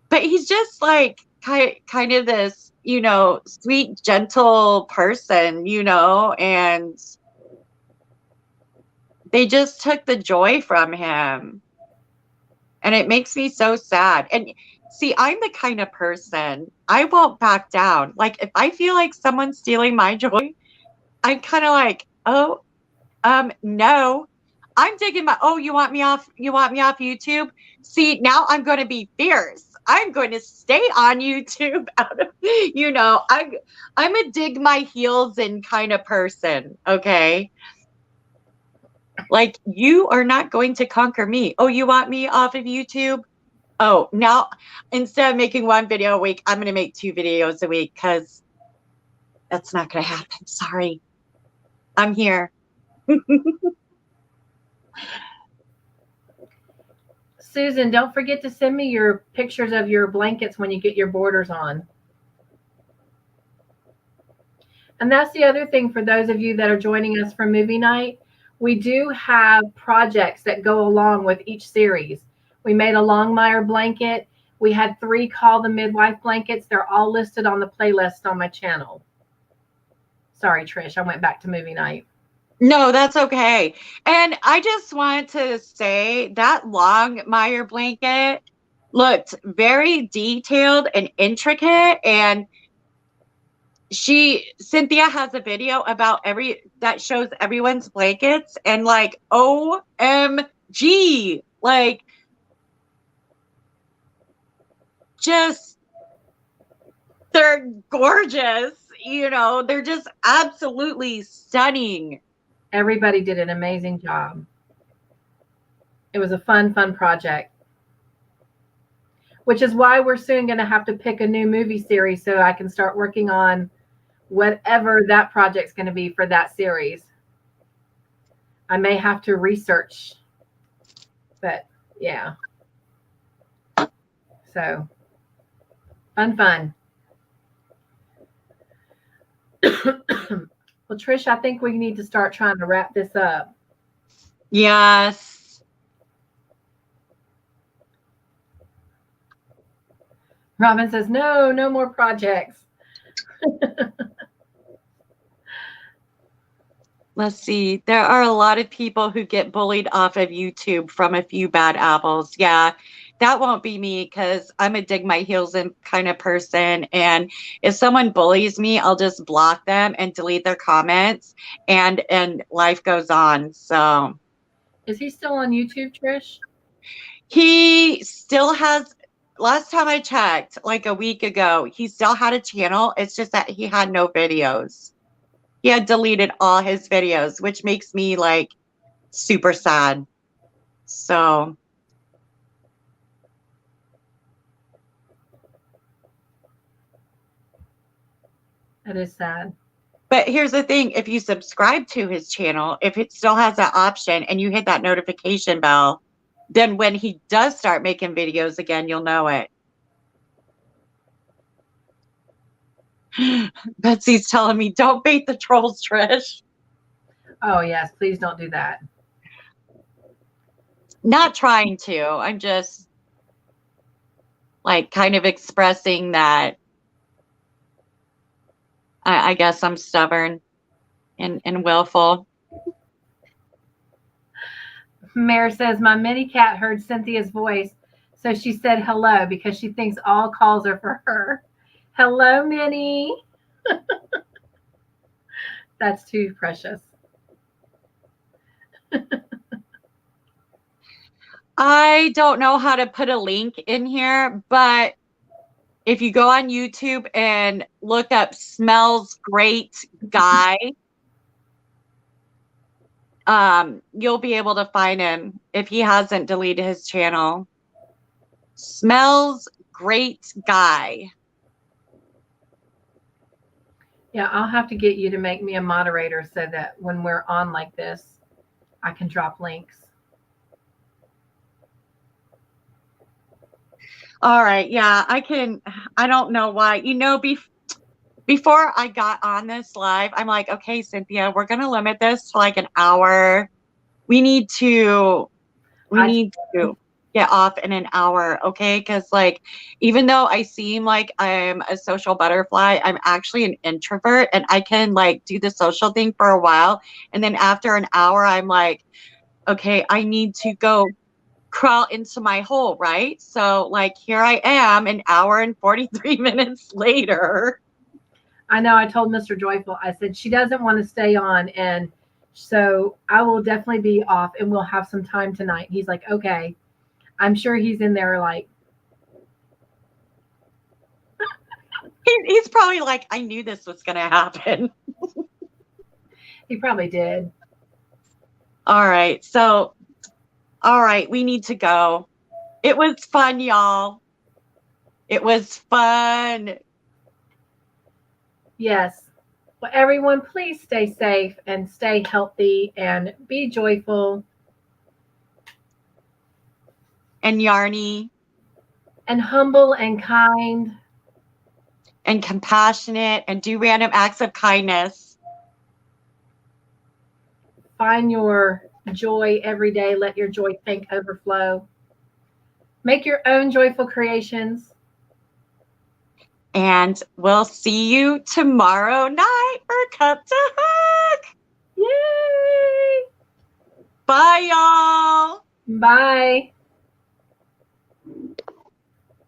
But he's just like kind of this, you know, sweet, gentle person, you know, and they just took the joy from him. And it makes me so sad. And see, I'm the kind of person, I won't back down. Like if I feel like someone's stealing my joy, I'm kind of like, oh, no. I'm digging you want me off YouTube? See, now I'm going to be fierce. I'm going to stay on YouTube out of, you know, I'm a dig my heels in kind of person, okay? Like you are not going to conquer me. Oh, you want me off of YouTube? Oh, now instead of making one video a week, I'm going to make 2 videos a week cuz that's not going to happen. Sorry. I'm here. Susan, don't forget to send me your pictures of your blankets when you get your borders on. And that's the other thing for those of you that are joining us for movie night. We do have projects that go along with each series. We made a Longmire blanket. We had 3 Call the Midwife blankets. They're all listed on the playlist on my channel. Sorry, Trish, I went back to movie night. No, that's okay. And I just want to say that Longmire blanket looked very detailed and intricate. And Cynthia has a video about that shows everyone's blankets and like, OMG, like just, they're gorgeous. You know, they're just absolutely stunning. Everybody did an amazing job. It was a fun project. Which is why we're soon going to have to pick a new movie series so I can start working on whatever that project's going to be for that series. I may have to research, but yeah. So fun. Well, Trish, I think we need to start trying to wrap this up. Yes. Robin says, no more projects. Let's see. There are a lot of people who get bullied off of YouTube from a few bad apples. Yeah, that won't be me because I'm a dig my heels in kind of person. And if someone bullies me, I'll just block them and delete their comments, and life goes on. So, is he still on YouTube, Trish? He still has. Last time I checked, like a week ago, he still had a channel. It's just that he had no videos. He had deleted all his videos, which makes me like super sad. So that is sad. But here's the thing, if you subscribe to his channel, if it still has that option and you hit that notification bell, then when he does start making videos again, you'll know it. Betsy's telling me, don't bait the trolls, Trish. Oh, yes. Please don't do that. Not trying to. I'm just like kind of expressing that I guess I'm stubborn and willful. Mare says, my mini cat heard Cynthia's voice, so she said hello because she thinks all calls are for her. Hello, Minnie. That's too precious. I don't know how to put a link in here, but if you go on YouTube and look up Smells Great Guy, you'll be able to find him if he hasn't deleted his channel. Smells Great Guy. Yeah, I'll have to get you to make me a moderator so that when we're on like this, I can drop links. All right. Yeah, I can. I don't know why. You know, before I got on this live, I'm like, okay, Cynthia, we're going to limit this to like an hour. We need to get off in an hour. Okay. Cause like, even though I seem like I'm a social butterfly, I'm actually an introvert and I can like do the social thing for a while. And then after an hour, I'm like, okay, I need to go crawl into my hole, right? So like here I am an hour and 43 minutes later. I know I told Mr. Joyful, I said she doesn't want to stay on, and so I will definitely be off and we'll have some time tonight. He's like, okay. I'm sure he's in there like He's probably like, I knew this was gonna happen. he probably did. All right. So all right, we need to go. It was fun, y'all. It was fun. Yes. Well, everyone, please stay safe and stay healthy and be joyful. And yarny. And humble and kind. And compassionate and do random acts of kindness. Find your joy every day. Let your joy tank overflow. Make your own joyful creations. And we'll see you tomorrow night for Cup to Hug. Yay! Bye, y'all. Bye.